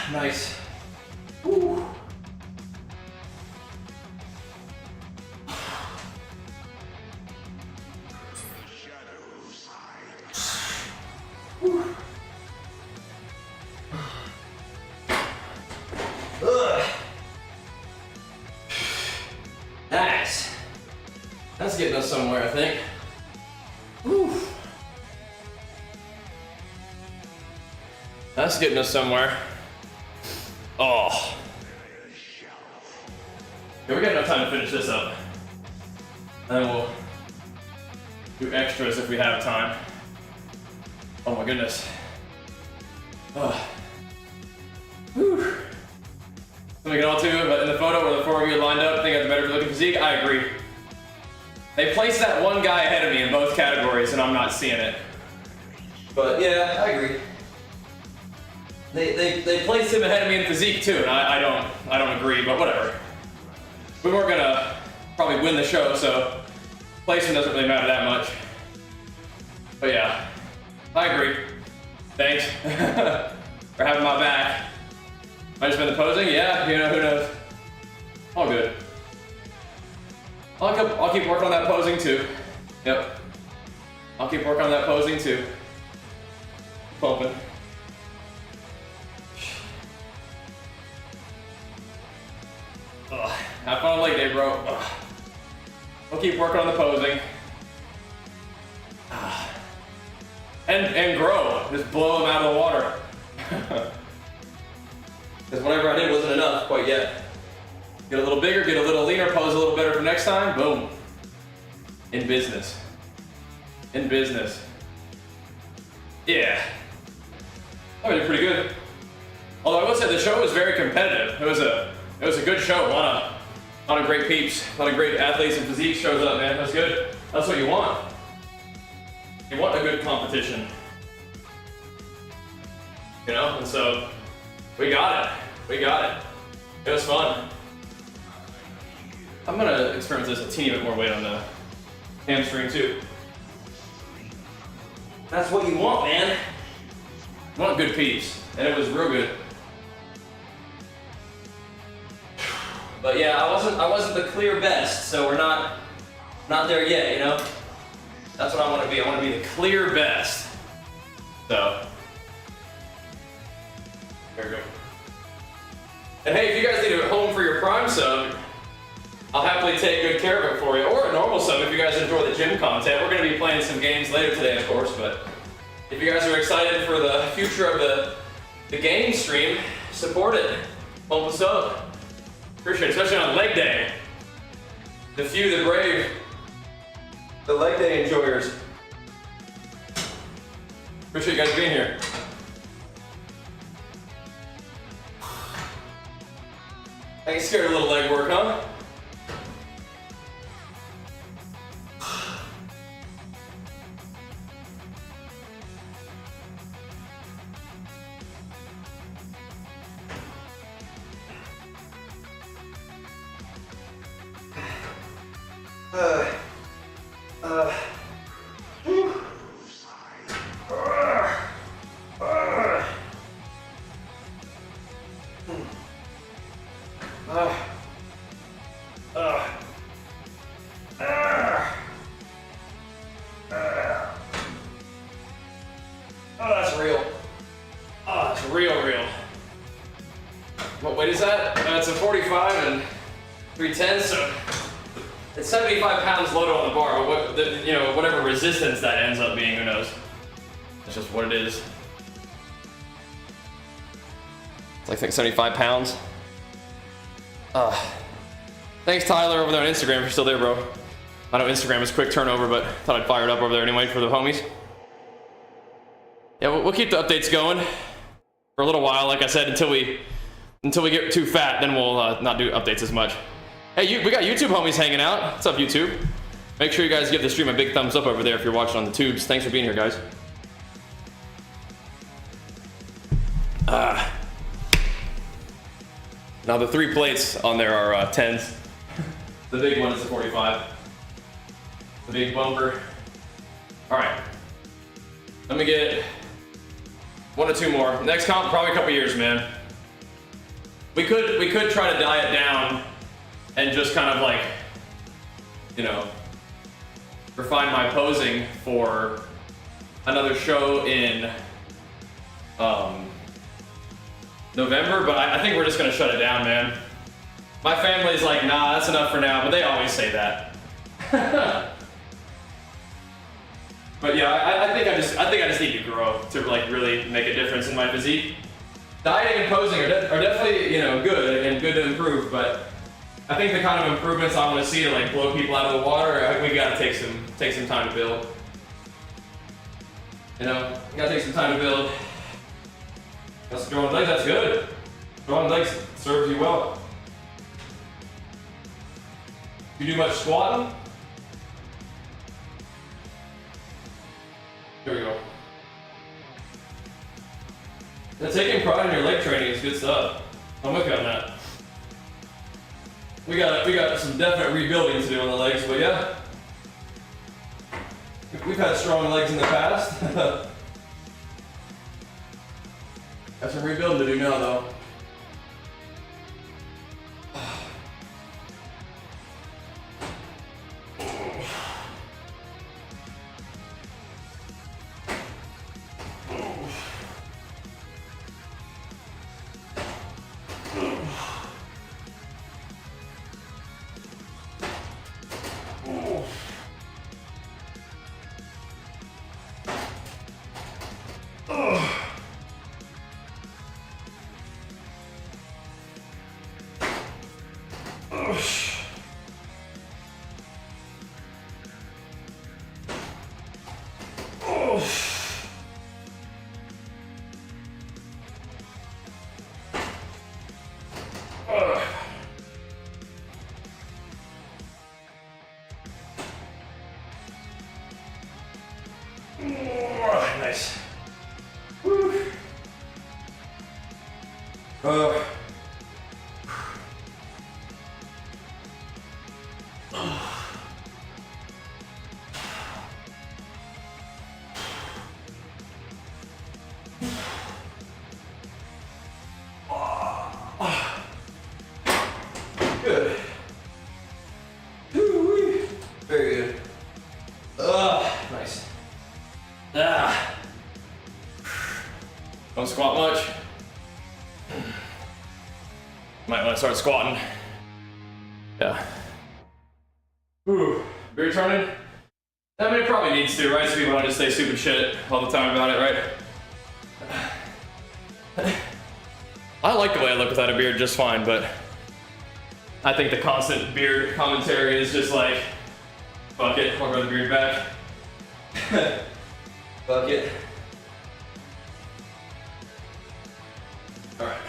Nice. Woo. Nice. That's getting us somewhere, I think. Woo. That's getting us somewhere. Oh. Yeah, we got enough time to finish this up. And then we'll do extras if we have time. Oh my goodness. Oh. Whew. So we can all two, but in the photo where the four of you lined up, think I have the better looking physique, I agree. They placed that one guy ahead of me in both categories and I'm not seeing it. But yeah, I agree. They placed him ahead of me in physique too, and I don't agree, but whatever. We weren't gonna probably win the show, so placement doesn't really matter that much. But yeah, I agree. Thanks for having my back. Might just been the posing, yeah, you know, who knows. All good. I'll keep working on that posing too. Yep. I'll keep working on that posing too. Pumping. Ugh. Have fun on leg day, bro. Ugh. I'll keep working on the posing. And grow. Just blow them out of the water. Because whatever I did wasn't enough quite yet. Get a little bigger, get a little leaner, pose a little better for next time. Boom. In business. In business. Yeah. That did pretty good. Although I will say the show was very competitive. It was a good show. A lot of great peeps, a lot of great athletes and physique shows up, man. That's good. That's what you want. You want a good competition. You know, and so we got it. We got it. It was fun. I'm gonna experiment this a teeny bit more weight on the hamstring too. That's what you want, man. You want good peeps, and it was real good. But yeah, I wasn't the clear best, so we're not there yet, you know? That's what I want to be. I want to be the clear best. So, there we go. And hey, if you guys need a home for your Prime sub, I'll happily take good care of it for you. Or a normal sub if you guys enjoy the gym content. We're going to be playing some games later today, of course, but if you guys are excited for the future of the game stream, support it. Bump us up. Appreciate it, especially on leg day. The few, the brave, the leg day enjoyers. Appreciate you guys being here. I get scared of a little leg work, huh? That's real. Oh, that's real. What weight is that? It's a 45 and 310, so it's 75 pounds loaded on the bar, but whatever resistance that ends up being, who knows? That's just what it is. It's like 75 pounds. Thanks, Tyler, over there on Instagram, if you're still there, bro. I know Instagram is quick turnover, but thought I'd fire it up over there anyway for the homies. Yeah, we'll keep the updates going for a little while, like I said, until we get too fat, then we'll not do updates as much. Hey, we got YouTube homies hanging out. What's up, YouTube? Make sure you guys give the stream a big thumbs up over there if you're watching on the tubes. Thanks for being here, guys. Now the 3 plates on there are 10s. The big one is the 45. The big bumper. All right. Let me get 1 or 2 more. Next comp, probably a couple years, man. We could try to diet down and just kind of like, refine my posing for another show in November, but I think we're just gonna shut it down, man. My family's like, nah, that's enough for now, but they always say that. But yeah, I think I just need to grow to like really make a difference in my physique. Dieting and posing are definitely good and good to improve, but I think the kind of improvements I want to see to like blow people out of the water, we gotta take some time to build. We gotta take some time to build. That's drawing legs, that's good. Drawing legs serves you well. You do much squatting? Here we go. Now, taking pride in your leg training is good stuff. I'm with you on that. We got some definite rebuilding to do on the legs, but yeah. We've had strong legs in the past. Got some rebuilding to do now, though. Might want to start squatting. Yeah. Ooh, beard turning? I mean, it probably needs to, right? So people don't just say stupid shit all the time about it, right? I like the way I look without a beard just fine, but I think the constant beard commentary is just like, fuck it, I'll grow the beard back. Fuck it. Alright.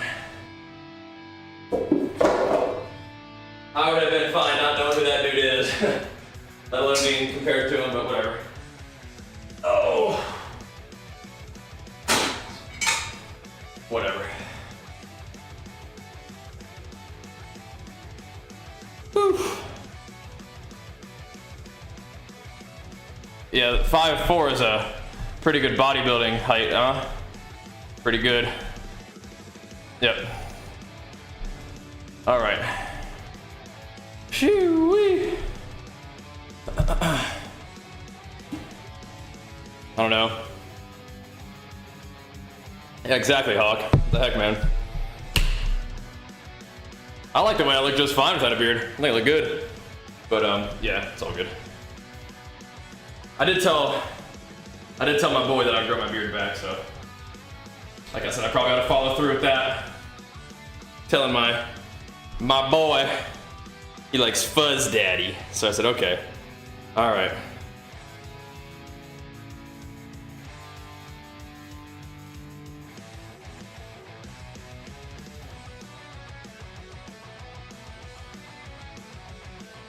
I would have been fine not knowing who that dude is. Let alone being compared to him, but whatever. Oh. Whatever. Whew. Yeah, 5'4" is a pretty good bodybuilding height, huh? Pretty good. Yep. All right. Shoo-wee. I don't know. Yeah, exactly, Hawk. What the heck, man? I like the way I look just fine without a beard. I think I look good. But yeah, it's all good. I did tell my boy that I'd grow my beard back, so like I said, I probably ought to follow through with that. Telling my boy he likes fuzz daddy. So I said, okay. All right.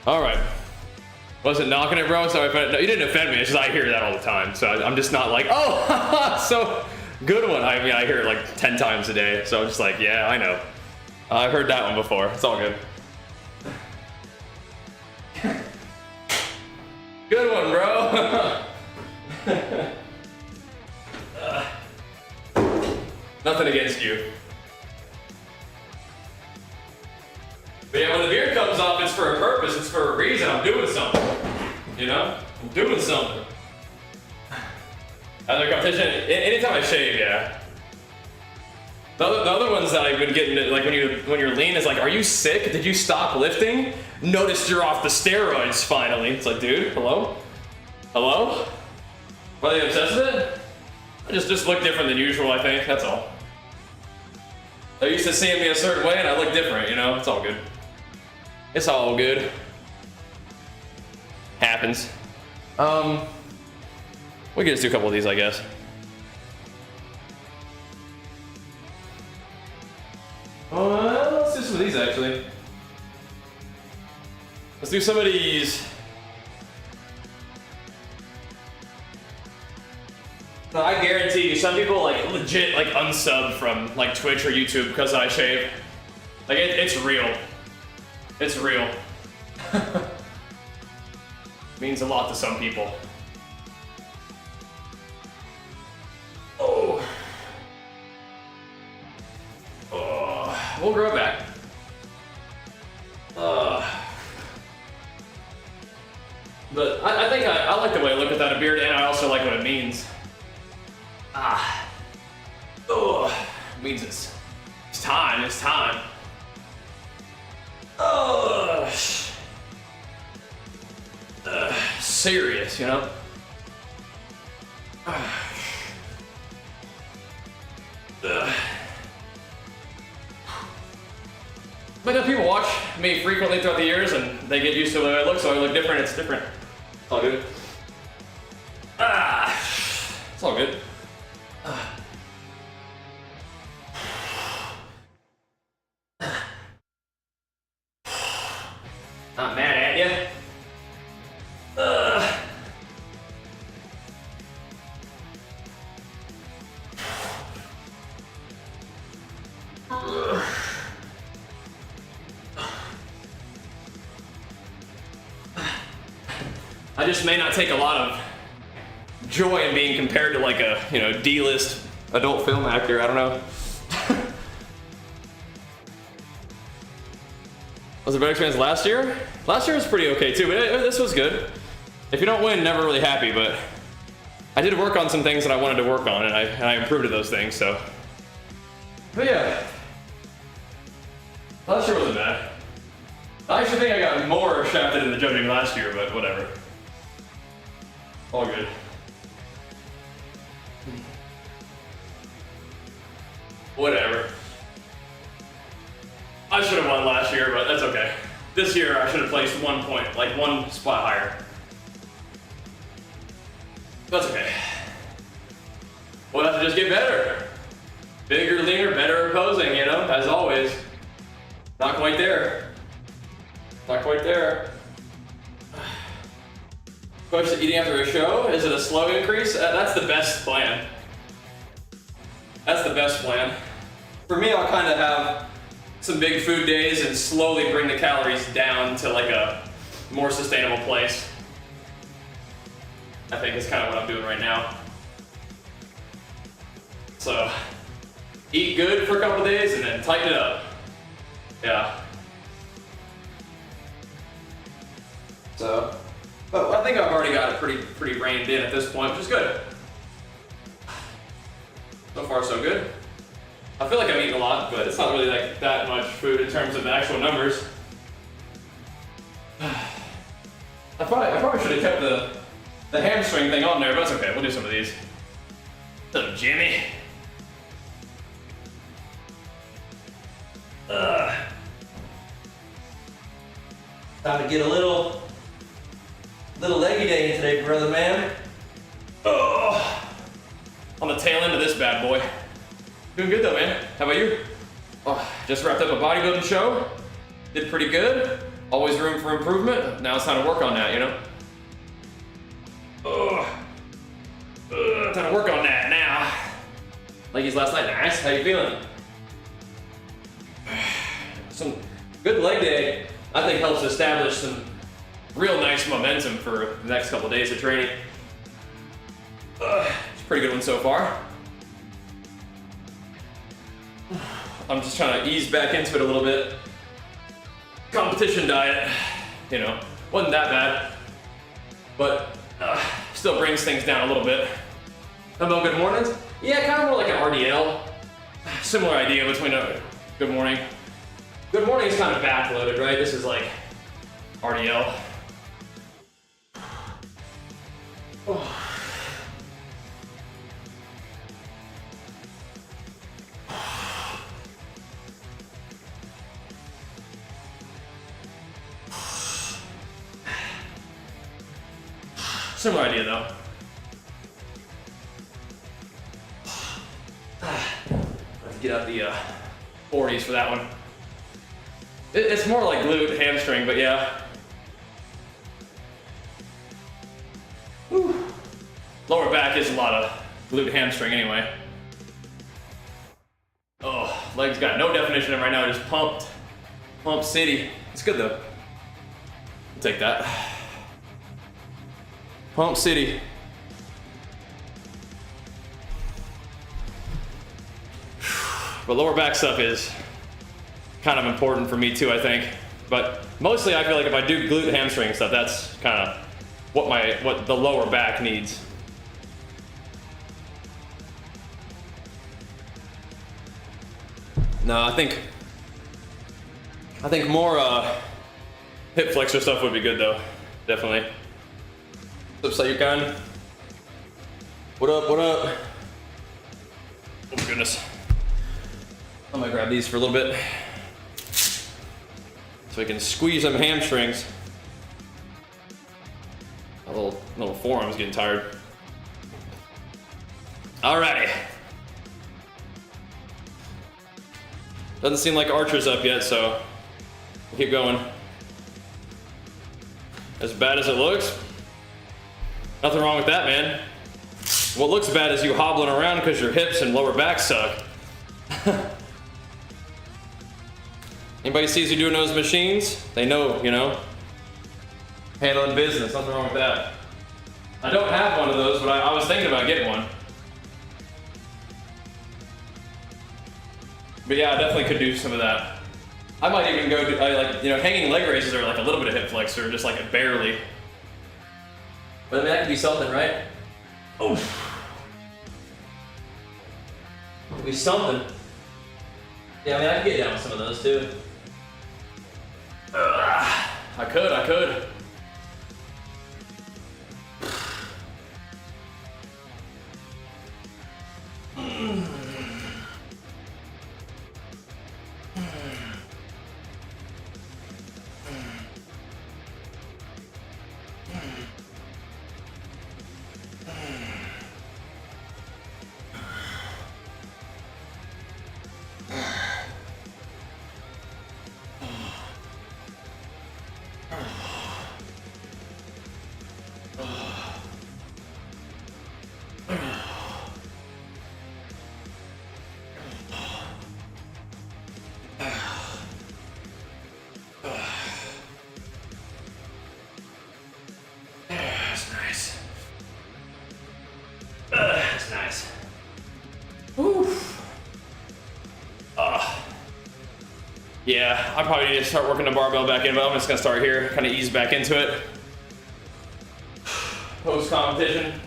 All right. Wasn't knocking it, bro. Sorry if no, you didn't offend me. It's just I hear that all the time. So I'm just not like, oh, so good one. I mean, I hear it like 10 times a day. So I'm just like, yeah, I know. I've heard that one before. It's all good. Good one, bro. Nothing against you. But yeah, when the beard comes off, it's for a purpose, it's for a reason. I'm doing something. You know? I'm doing something. Other competition, anytime I shave, yeah. The other ones that I've been getting, like when you're lean, is like, are you sick? Did you stop lifting? Noticed you're off the steroids finally. It's like, dude, hello? Hello? Why are they obsessed with it? I just look different than usual, I think, that's all. They're used to seeing me a certain way and I look different, you know? It's all good. It's all good. Happens. We can just do a couple of these, I guess. Let's do some of these, actually. Let's do some of these. No, I guarantee you, some people like legit like unsub from like Twitch or YouTube because I shave. Like it's real. It's real. Means a lot to some people. Oh. Oh. We'll grow it back. But I think I like the way I look without a beard, and I also like what it means. Oh, it means it's time. It's time. Serious, you know. But if people watch me frequently throughout the years and they get used to the way I look, so I look different, it's different. It's all good. It's all good. Not mad at you. I just may not take a lot of joy in being compared to like a, you know, D-list adult film actor. I don't know. Was it a better experience last year? Last year was pretty okay too, but this was good. If you don't win, never really happy, but I did work on some things that I wanted to work on, and I improved at those things, so. But yeah. Last year wasn't bad. I actually think I got more shafted in the judging last year, but whatever. All good. Whatever. I should have won last year, but that's okay. This year I should have placed 1 point, like 1 spot higher. That's okay. We'll have to just get better. Bigger, leaner, better opposing, you know, as always. Not quite there. Not quite there. Push the eating after a show. Is it a slow increase? That's the best plan. That's the best plan. For me, I'll kind of have some big food days and slowly bring the calories down to like a more sustainable place. I think is kind of what I'm doing right now. So, eat good for a couple days and then tighten it up. Yeah. So, but I think I've already got it pretty reined in at this point, which is good. So far, so good. I feel like I'm eating a lot, but it's not really like that much food in terms of the actual numbers. I probably should have kept the hamstring thing on there, but that's okay. We'll do some of these. What's up, Jimmy? Time to get a little leggy day today, brother man. Oh, on the tail end of this bad boy. Doing good though, man. How about you? Oh, just wrapped up a bodybuilding show. Did pretty good. Always room for improvement. Now it's time to work on that, you know? Time to work on that now. Leggies last night, nice. How you feeling? Some good leg day, I think, helps establish some real nice momentum for the next couple of days of training. It's a pretty good one so far. I'm just trying to ease back into it a little bit. Competition diet, you know, wasn't that bad, but still brings things down a little bit. How about good mornings? Yeah, kind of more like an RDL. Similar idea between a good morning. Good morning is kind of backloaded, right? This is like RDL. Oh. Similar idea though. Let's get out the 40s for that one. It's more like glute hamstring, but yeah. Whew. Lower back is a lot of glute hamstring anyway. Oh, legs got no definition in right now, just pumped. Pump city. It's good though. I'll take that. Pump city. But lower back stuff is kind of important for me too, I think. But mostly I feel like if I do glute hamstring stuff, that's kind of what the lower back needs. No, I think more hip flexor stuff would be good though, definitely. What's up, Sayukan? What up, what up? Oh my goodness. I'm gonna grab these for a little bit so we can squeeze them hamstrings. My little forearm's getting tired. Alrighty. Doesn't seem like Archer's up yet, so we'll keep going. As bad as it looks, nothing wrong with that, man. What looks bad is you hobbling around because your hips and lower back suck. Anybody sees you doing those machines, they know, you know, handling business, nothing wrong with that. I don't have one of those, but I was thinking about getting one. But yeah, I definitely could do some of that. I might even go to, like, you know, hanging leg raises are like a little bit of hip flexor, just like a barely. But I mean, that could be something, right? Oof. Could be something. Yeah, I mean, I can get down with some of those too. I could. That's nice. That's nice. Oof. Yeah, I probably need to start working the barbell back in, but I'm just gonna start here, kind of ease back into it. Post competition,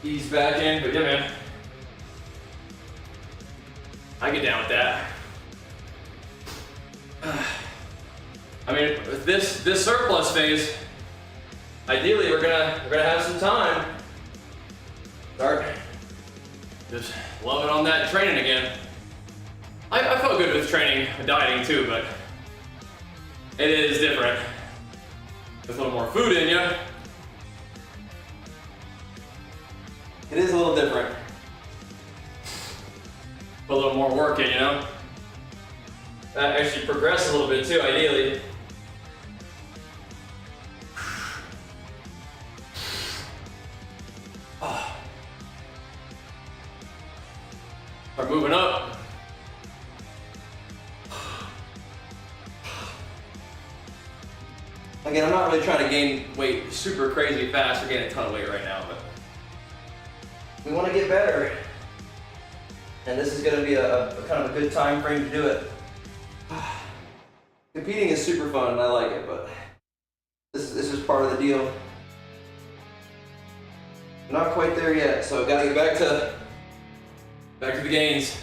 ease back in, but yeah, man, I get down with that. I mean, with this surplus phase, ideally we're gonna have some time. Start just loving on that training again. I felt good with training, dieting too, but it is different. There's a little more food in you. It is a little different. Put a little more work in, you know? That actually progress a little bit too, ideally. Start moving up. Again, I'm not really trying to gain weight super crazy fast. We're getting a ton of weight right now, but we want to get better. And this is going to be a kind of a good time frame to do it. Competing is super fun and I like it, but this is part of the deal. Not quite there yet, so I've got to get back to the gains.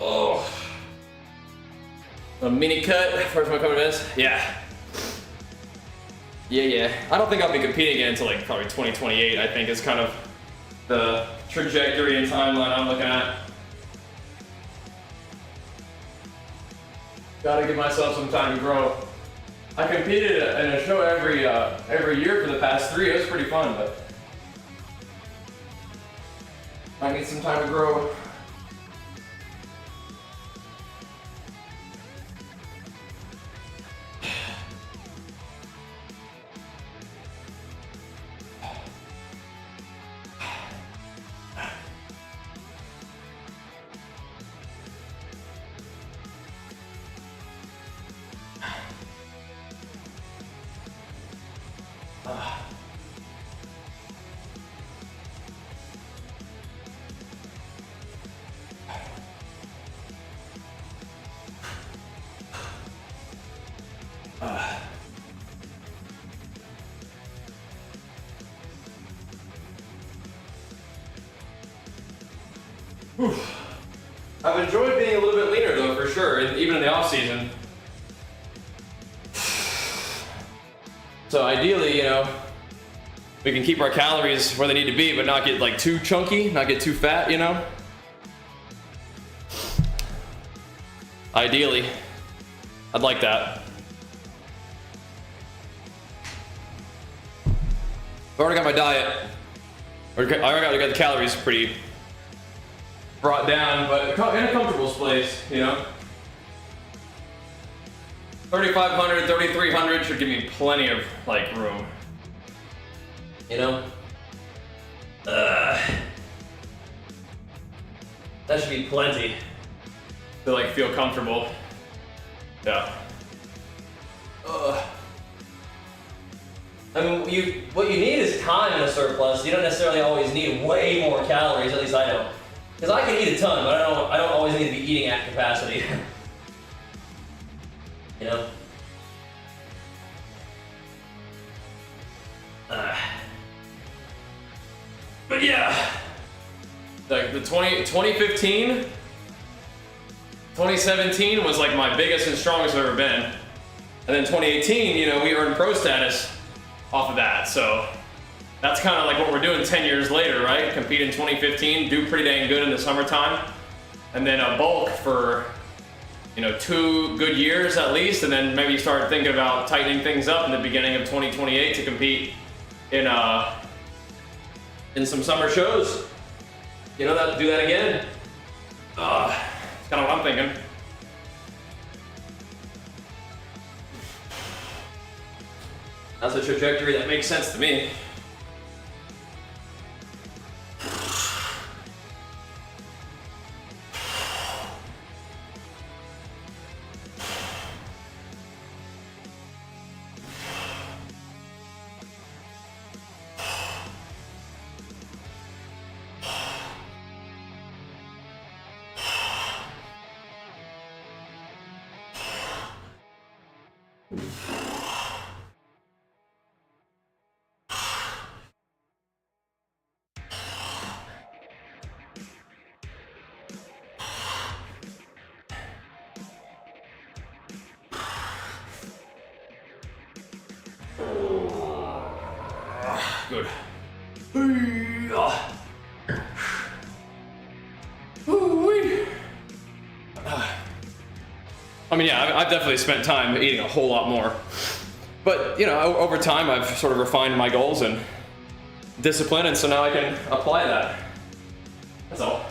Oh, a mini cut. First one coming to this. Yeah. I don't think I'll be competing again until like probably 2028. I think is kind of the trajectory and timeline I'm looking at. Gotta give myself some time to grow. I competed in a show every year for the past 3. It was pretty fun, but I need some time to grow. I've enjoyed being a little bit leaner though, for sure, and even in the off season. So ideally, you know, we can keep our calories where they need to be, but not get like too chunky, not get too fat, you know? Ideally, I'd like that. I've already got my diet. I already got the calories pretty brought down, but in a comfortable place, you know? 3,500, 3,300 should give me plenty of like room. You know? That should be plenty to like feel comfortable. Yeah. I mean, what you need is time in a surplus. You don't necessarily always need way more calories, at least I don't. Because I can eat a ton, but I don't always need to be eating at capacity. You know? But yeah, like the 2015, 2017 was like my biggest and strongest I've ever been. And then 2018, you know, we earned pro status off of that. So that's kind of like what we're doing 10 years later, right? Compete in 2015, do pretty dang good in the summertime, and then a bulk for, you know, 2 good years at least, and then maybe start thinking about tightening things up in the beginning of 2028 to compete in some summer shows. You know, do that again. That's kind of what I'm thinking. That's a trajectory that makes sense to me. Good. I mean, yeah, I've definitely spent time eating a whole lot more. But, you know, over time, I've sort of refined my goals and discipline, and so now I can apply that. That's all.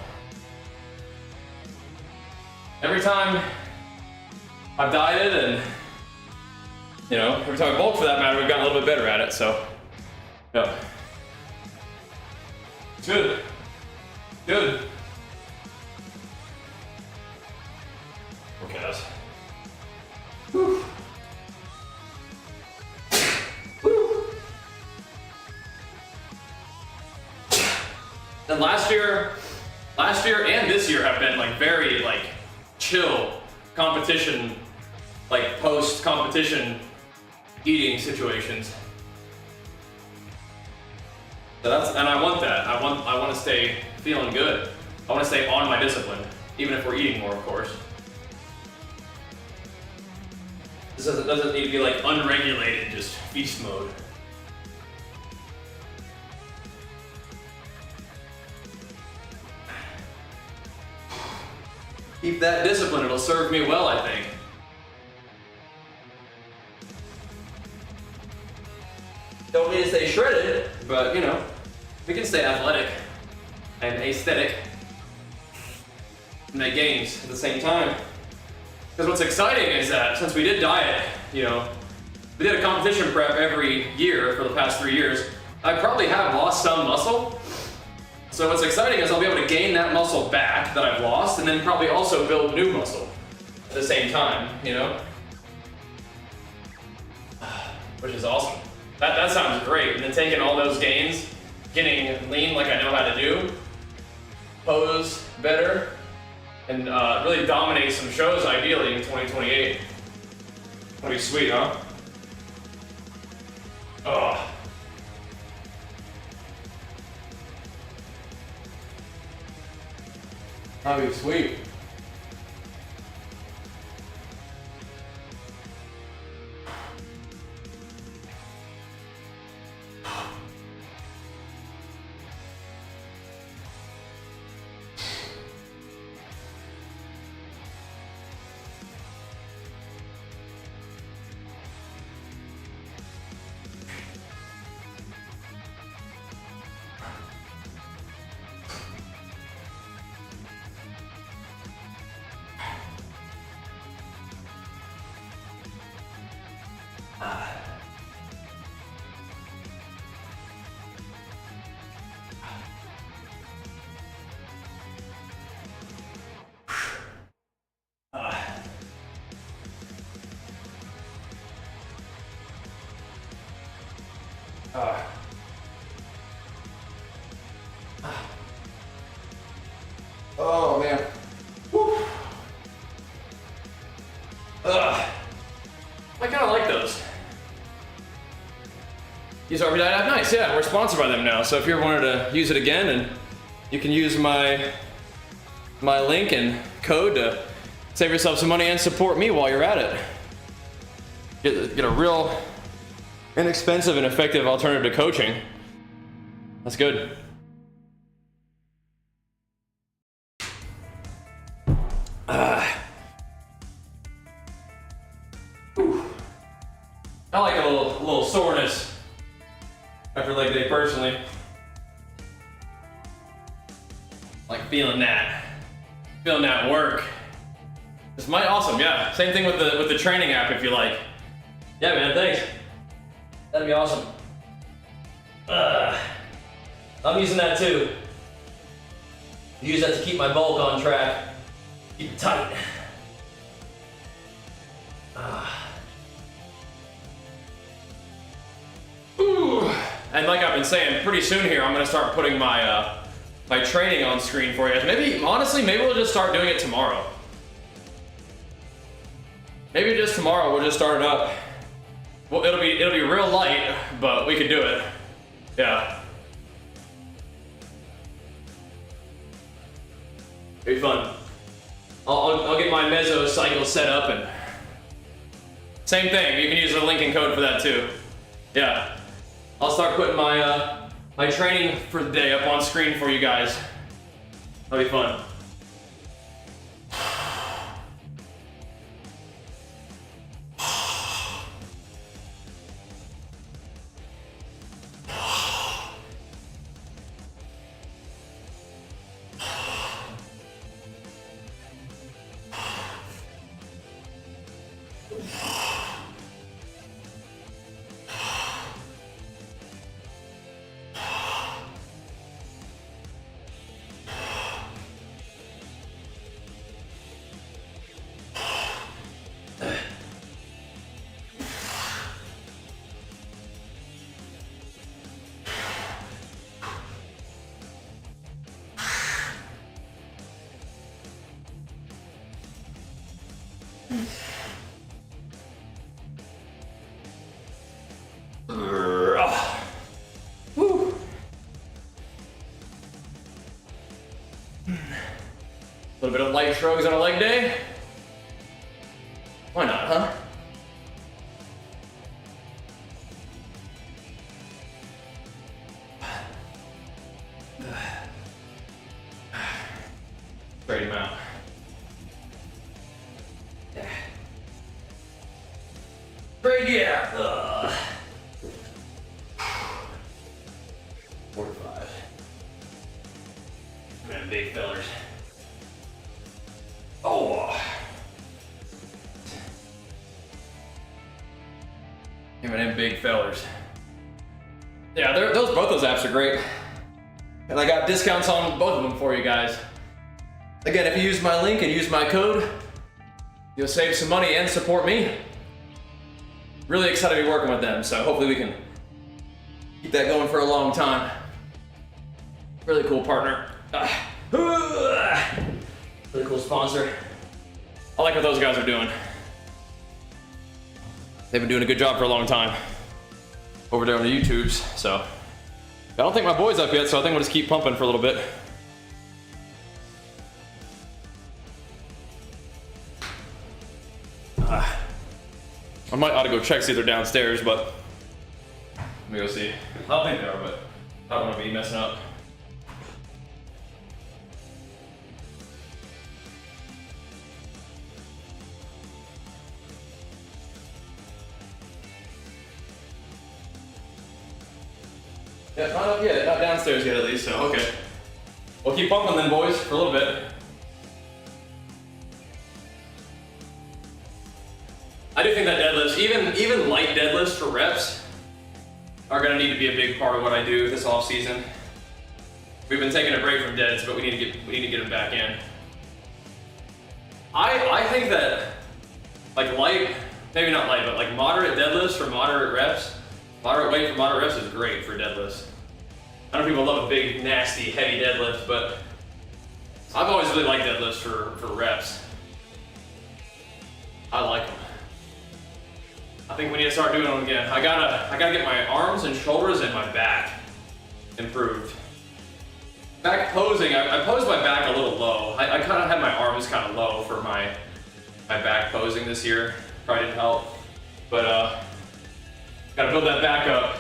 Every time I've dieted and, you know, every time I bulked for that matter, we've gotten a little bit better at it, so. Yeah. Good. Good. Okay, guys. Whew. Whew. And last year and this year have been like very like chill competition, like post-competition eating situations. So and I want that. I want to stay feeling good. I want to stay on my discipline, even if we're eating more, of course. This doesn't need to be like unregulated, just feast mode. Keep that discipline, it'll serve me well, I think. Don't need to stay shredded, but you know, we can stay athletic and aesthetic and make gains at the same time. Because what's exciting is that since we did diet, you know, we did a competition prep every year for the past 3 years, I probably have lost some muscle. So what's exciting is I'll be able to gain that muscle back that I've lost and then probably also build new muscle at the same time, you know? Which is awesome. That sounds great. And then taking all those gains, getting lean like I know how to do, pose better, and really dominate some shows ideally in 2028. That'd be sweet, huh? Oh. That'd be sweet. Oh man. Whew. I kind of like those. These RV Diet app, nice. Yeah, we're sponsored by them now. So if you ever wanted to use it again, and you can use my link and code to save yourself some money and support me while you're at it. get a real inexpensive and effective alternative to coaching. That's good. I like a little soreness after leg day personally. Like feeling that work. This might awesome, yeah. Same thing with the training app if you like. Yeah, man, thanks. That'd be awesome. I'm using that too. Use that to keep my bulk on track. Keep it tight. And like I've been saying, pretty soon here I'm gonna start putting my my training on screen for you guys. Maybe honestly, maybe we'll just start doing it tomorrow. Maybe just tomorrow we'll just start it up. Well, it'll be real light, but we can do it. Yeah. It'll be fun. I'll get my meso cycle set up and same thing. You can use the linking code for that too. Yeah. I'll start putting my my training for the day up on screen for you guys. That'll be fun. Woo. A little bit of light shrugs on a leg day. Why not, huh? Straighten him out. Right, yeah. 4 to 5. Man, big fellers. Oh. Give me them big fellers. Yeah, both those apps are great. And I got discounts on both of them for you guys. Again, if you use my link and use my code, you'll save some money and support me. Really excited to be working with them, so hopefully we can keep that going for a long time. Really cool partner. Really cool sponsor. I like what those guys are doing. They've been doing a good job for a long time over there on the YouTubes, so. I don't think my boy's up yet, so I think we'll just keep pumping for a little bit. I might ought to go check, see if they're downstairs, but let me go see. I don't think they are, but I don't want to be messing up. Yeah, not up yet, not downstairs yet at least, so okay. We'll keep pumping then, boys, for a little bit. I do think that deadlifts, even light deadlifts for reps, are gonna need to be a big part of what I do this off season. We've been taking a break from deads, but we need to get them back in. I think that like light, maybe not light, but like moderate deadlifts for moderate reps, moderate weight for moderate reps is great for deadlifts. I know people love a big, nasty, heavy deadlift, but I've always really liked deadlifts for reps. I like them. I think we need to start doing them again. I gotta get my arms and shoulders and my back improved. Back posing, I posed my back a little low. I kind of had my arms kind of low for my back posing this year. Probably didn't help. But gotta build that back up.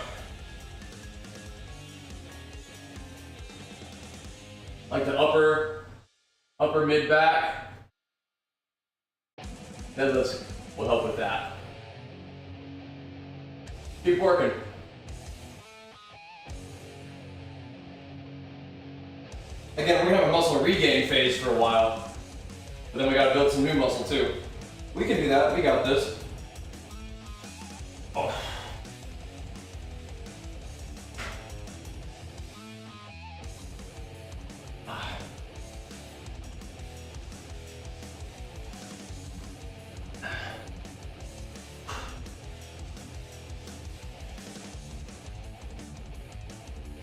Like the upper mid back. Deadlifts will help with that. Keep working. Again, we're gonna have a muscle regain phase for a while, but then we gotta build some new muscle too. We can do that, we got this. Oh.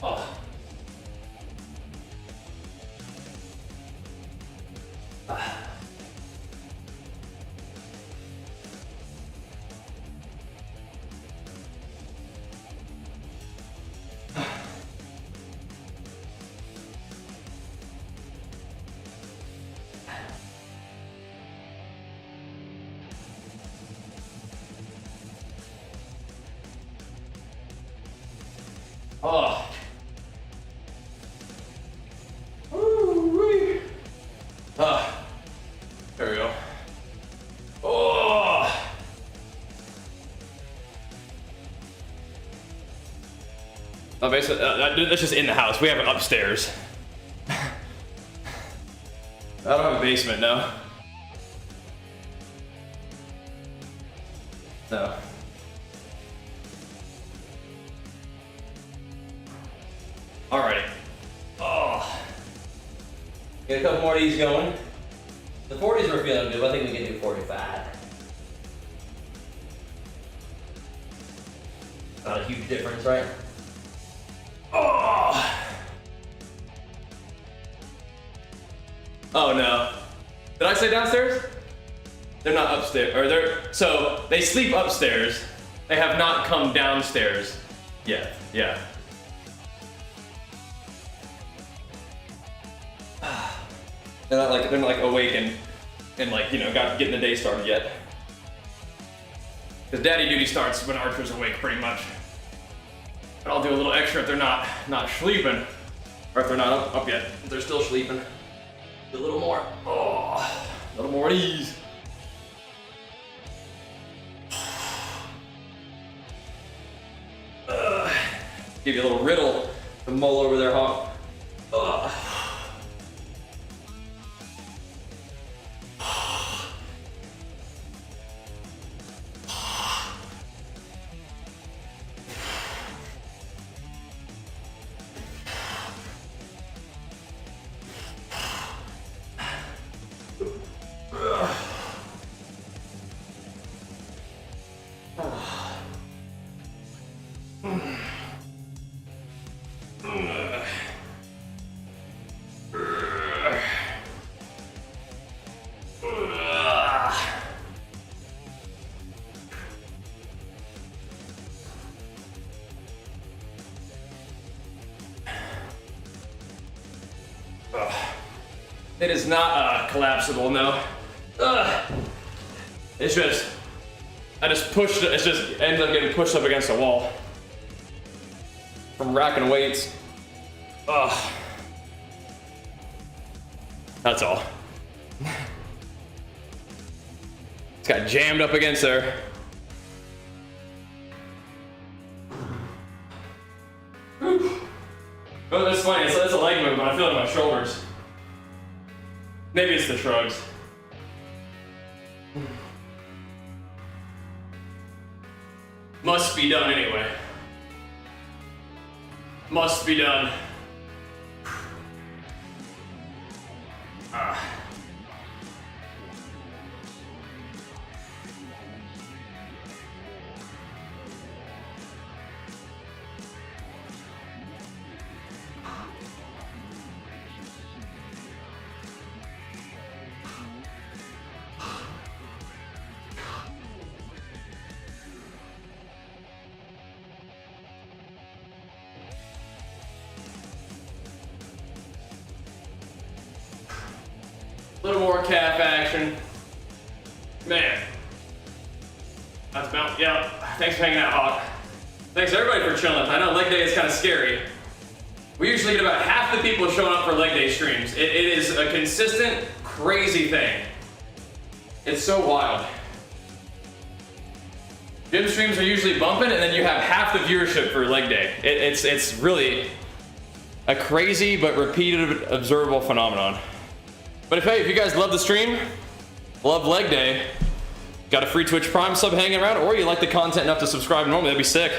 Oh. Oh. Woo-wee. There we go. Oh. Oh, basically, that's just in the house. We have it upstairs. I don't have a basement, no. No. Alrighty. Oh. Get a couple more of these going. The 40s were feeling good, but I think we can do 45. Not a huge difference, right? Oh. Oh no. Did I say downstairs? They're not upstairs, or so they sleep upstairs. They have not come downstairs yet. Yeah. They're not like awake and like, you know, getting the day started yet. Because daddy duty starts when Archer's awake pretty much. But I'll do a little extra if they're not sleeping. Or if they're not up yet. If they're still sleeping. Do a little more. Oh, a little more of these. Give you a little riddle to mull over there, Hawk. It is not collapsible, no. It's just, I just pushed it, it just ends up getting pushed up against a wall. From racking weights. Ugh. That's all. It's got jammed up against there. Oh, that's funny, it's a leg movement, I feel it in my shoulders. Maybe it's the shrugs. Must be done anyway. Must be done. A little more calf action. Man. That's about, yeah. Thanks for hanging out, Hawk. Thanks everybody for chilling. I know leg day is kind of scary. We usually get about half the people showing up for leg day streams. It is a consistent, crazy thing. It's so wild. Gym streams are usually bumping, and then you have half the viewership for leg day. It's really a crazy but repeated, observable phenomenon. But if you guys love the stream, love leg day, got a free Twitch Prime sub hanging around, or you like the content enough to subscribe normally, that'd be sick.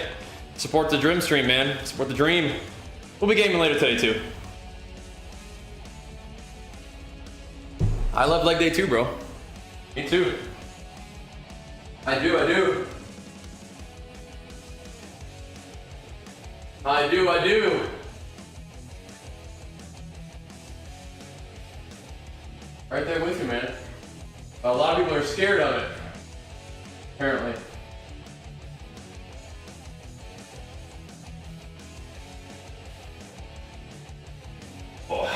Support the dream stream, man. Support the dream. We'll be gaming later today too. I love leg day too, bro. Me too. I do. I do. Right there with you, man. A lot of people are scared of it, apparently. Oh.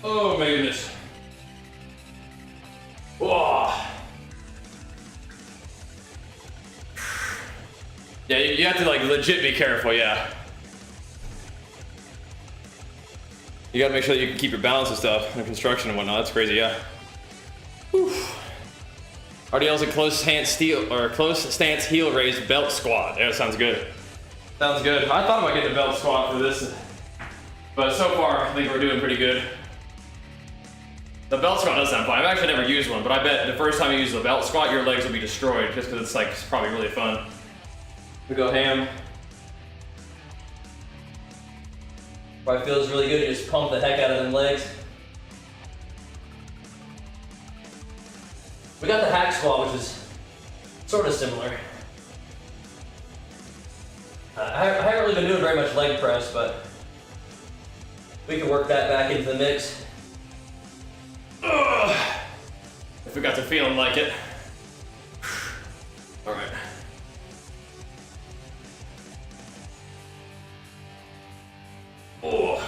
Oh my goodness. Whoa. Yeah, you have to like legit be careful, yeah. You gotta make sure that you can keep your balance and stuff in construction and whatnot. That's crazy, yeah. Whew. RDL's a close stance heel raise belt squat. Yeah, that sounds good. Sounds good. I thought about getting a belt squat for this, but so far I think we're doing pretty good. The belt squat does sound fun. I've actually never used one, but I bet the first time you use the belt squat, your legs will be destroyed just because it's probably really fun. We go ham. Probably feels really good. You just pump the heck out of them legs. We got the hack squat, which is sort of similar. I haven't really been doing very much leg press, but we can work that back into the mix. If we got to feeling like it. All right. Oh.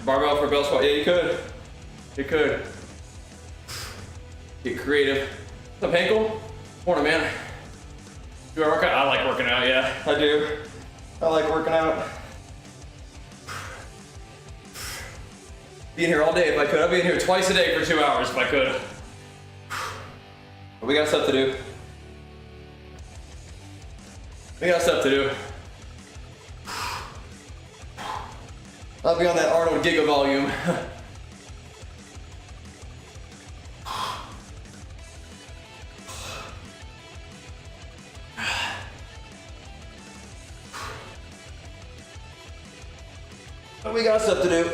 Barbell for bell squat. Yeah, you could. You could. Get creative. What's up, Hankel? Morning, man. Do I work out? I like working out, yeah. I do. I like working out. Being here all day if I could. I'd be in here twice a day for 2 hours if I could. But we got stuff to do. We got stuff to do. I'll be on that Arnold Giga volume. But we got stuff to do.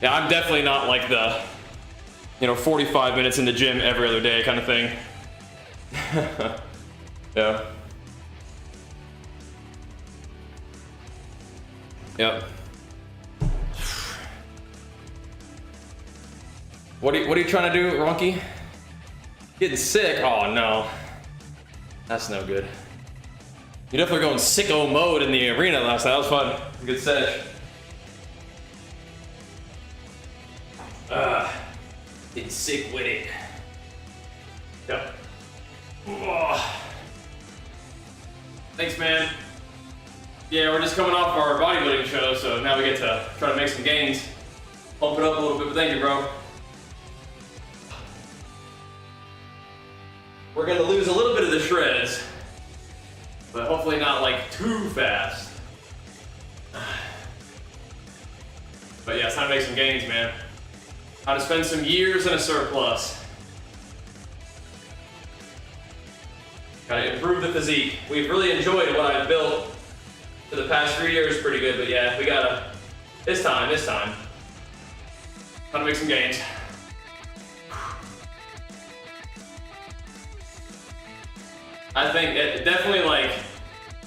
Yeah, I'm definitely not like the you know, 45 minutes in the gym every other day kind of thing. Yeah. Yep. What are you trying to do, Ronky? Getting sick? Oh no. That's no good. You're definitely going sicko mode in the arena last night. That was fun. Good sesh. Getting sick with it. Yep. Oh. Thanks, man. Yeah, we're just coming off our bodybuilding show, so now we get to try to make some gains. Pump it up a little bit, but thank you, bro. We're gonna lose a little bit of the shreds, but hopefully not like too fast. But yeah, it's time to make some gains, man. How to spend some years in a surplus. Gotta improve the physique. We've really enjoyed what I've built for the past 3 years, pretty good, but yeah, we gotta, this time. Time to make some gains. I think definitely like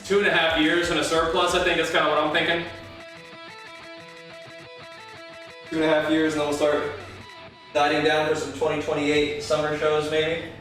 2.5 years in a surplus, I think that's kind of what I'm thinking. 2.5 years and then we'll start dieting down for some 2028 summer shows maybe.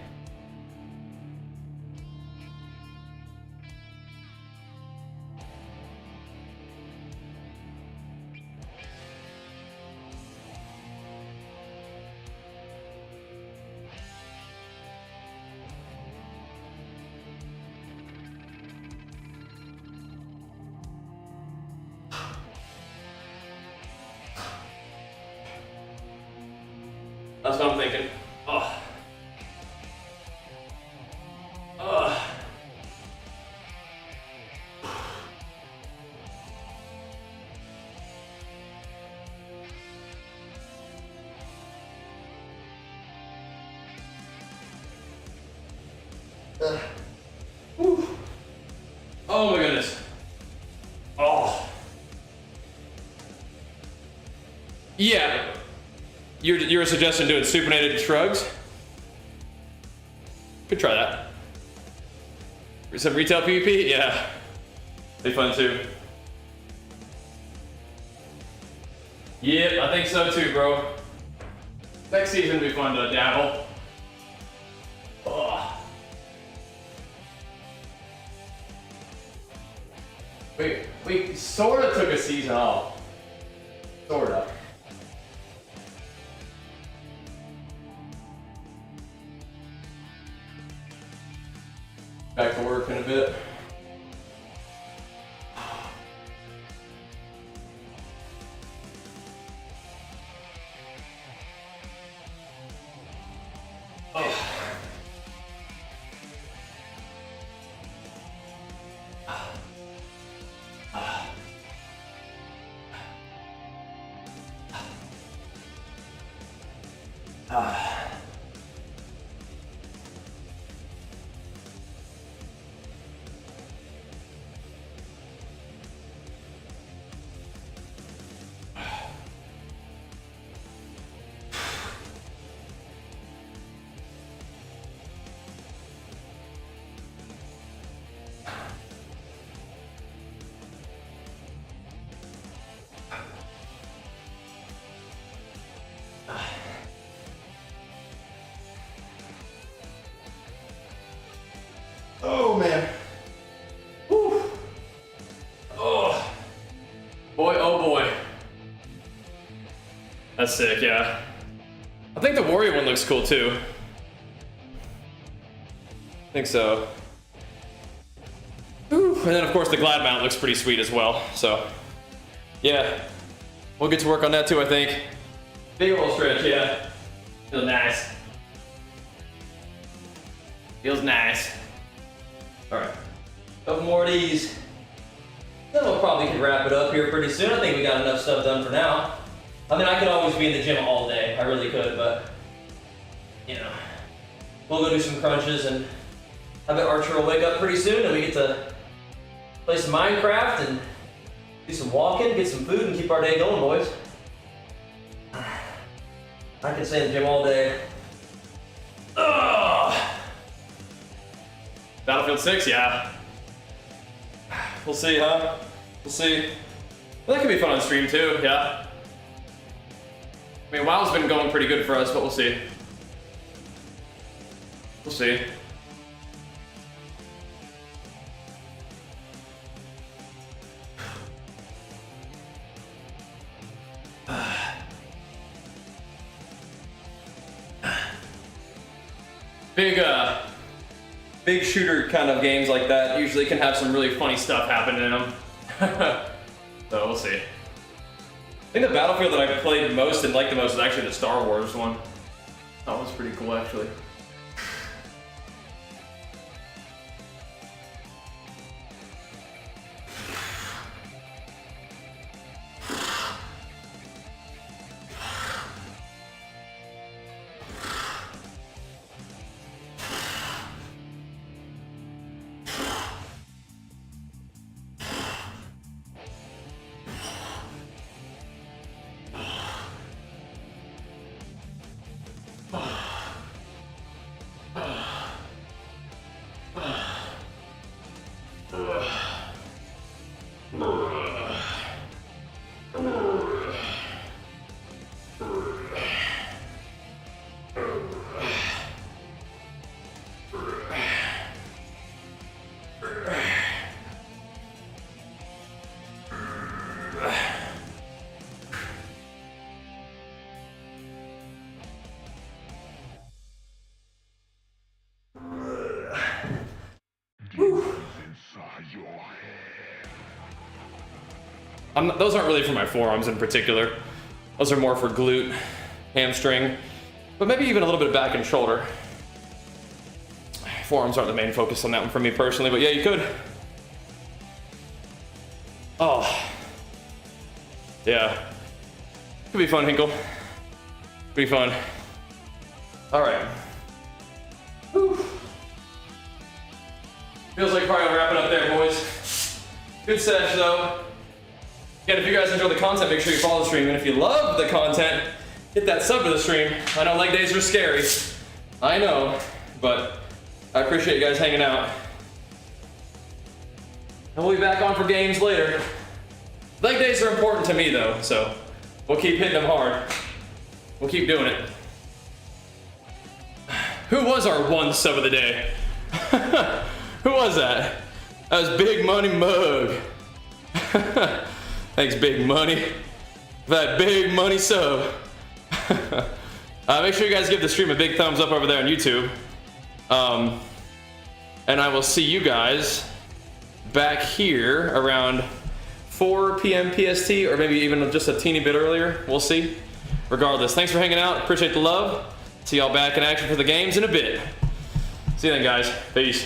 That's what I'm thinking. Oh. Oh my goodness. Oh. Yeah. You're suggesting doing supinated shrugs? Could try that. Some retail PvP? Yeah. Be fun too. Yep, I think so too, bro. Next season will be fun to dabble. Oh. We sorta took a season off. Sorta. Back to work in a bit. Oh man. Whew. Oh. Boy, oh boy. That's sick, yeah. I think the Warrior one looks cool too. I think so. Whew. And then of course the Glad mount looks pretty sweet as well, so. Yeah. We'll get to work on that too, I think. Big old stretch, yeah. Feels nice. Feels nice. All right, couple more of these. Then we'll probably can wrap it up here pretty soon. I think we got enough stuff done for now. I mean, I could always be in the gym all day. I really could, but you know, we'll go do some crunches, and I bet Archer will wake up pretty soon, and we get to play some Minecraft and do some walking, get some food, and keep our day going, boys. All I can stay in the gym all day. Ugh. Battlefield 6, yeah. We'll see, huh? We'll see. Well, that could be fun on stream too, yeah. I mean, WoW's been going pretty good for us, but we'll see. We'll see. Big shooter kind of games like that usually can have some really funny stuff happen in them. So we'll see. I think the Battlefield that I played most and liked the most is actually the Star Wars one. That was pretty cool, actually. Those aren't really for my forearms in particular. Those are more for glute, hamstring, but maybe even a little bit of back and shoulder. Forearms aren't the main focus on that one for me personally, but yeah, you could. Oh. Yeah. Could be fun, Hinkle. Could be fun. All right. Whew. Feels like probably wrapping up there, boys. Good sesh, though. Again, if you guys enjoy the content, make sure you follow the stream. And if you love the content, hit that sub to the stream. I know leg days are scary. I know, but I appreciate you guys hanging out. And we'll be back on for games later. Leg days are important to me, though, so we'll keep hitting them hard. We'll keep doing it. Who was our one sub of the day? Who was that? That was Big Money Mug. Thanks, Big Money, for that big money sub. Make sure you guys give the stream a big thumbs up over there on YouTube. And I will see you guys back here around 4 p.m. PST, or maybe even just a teeny bit earlier. We'll see. Regardless, thanks for hanging out. Appreciate the love. See y'all back in action for the games in a bit. See you then, guys. Peace.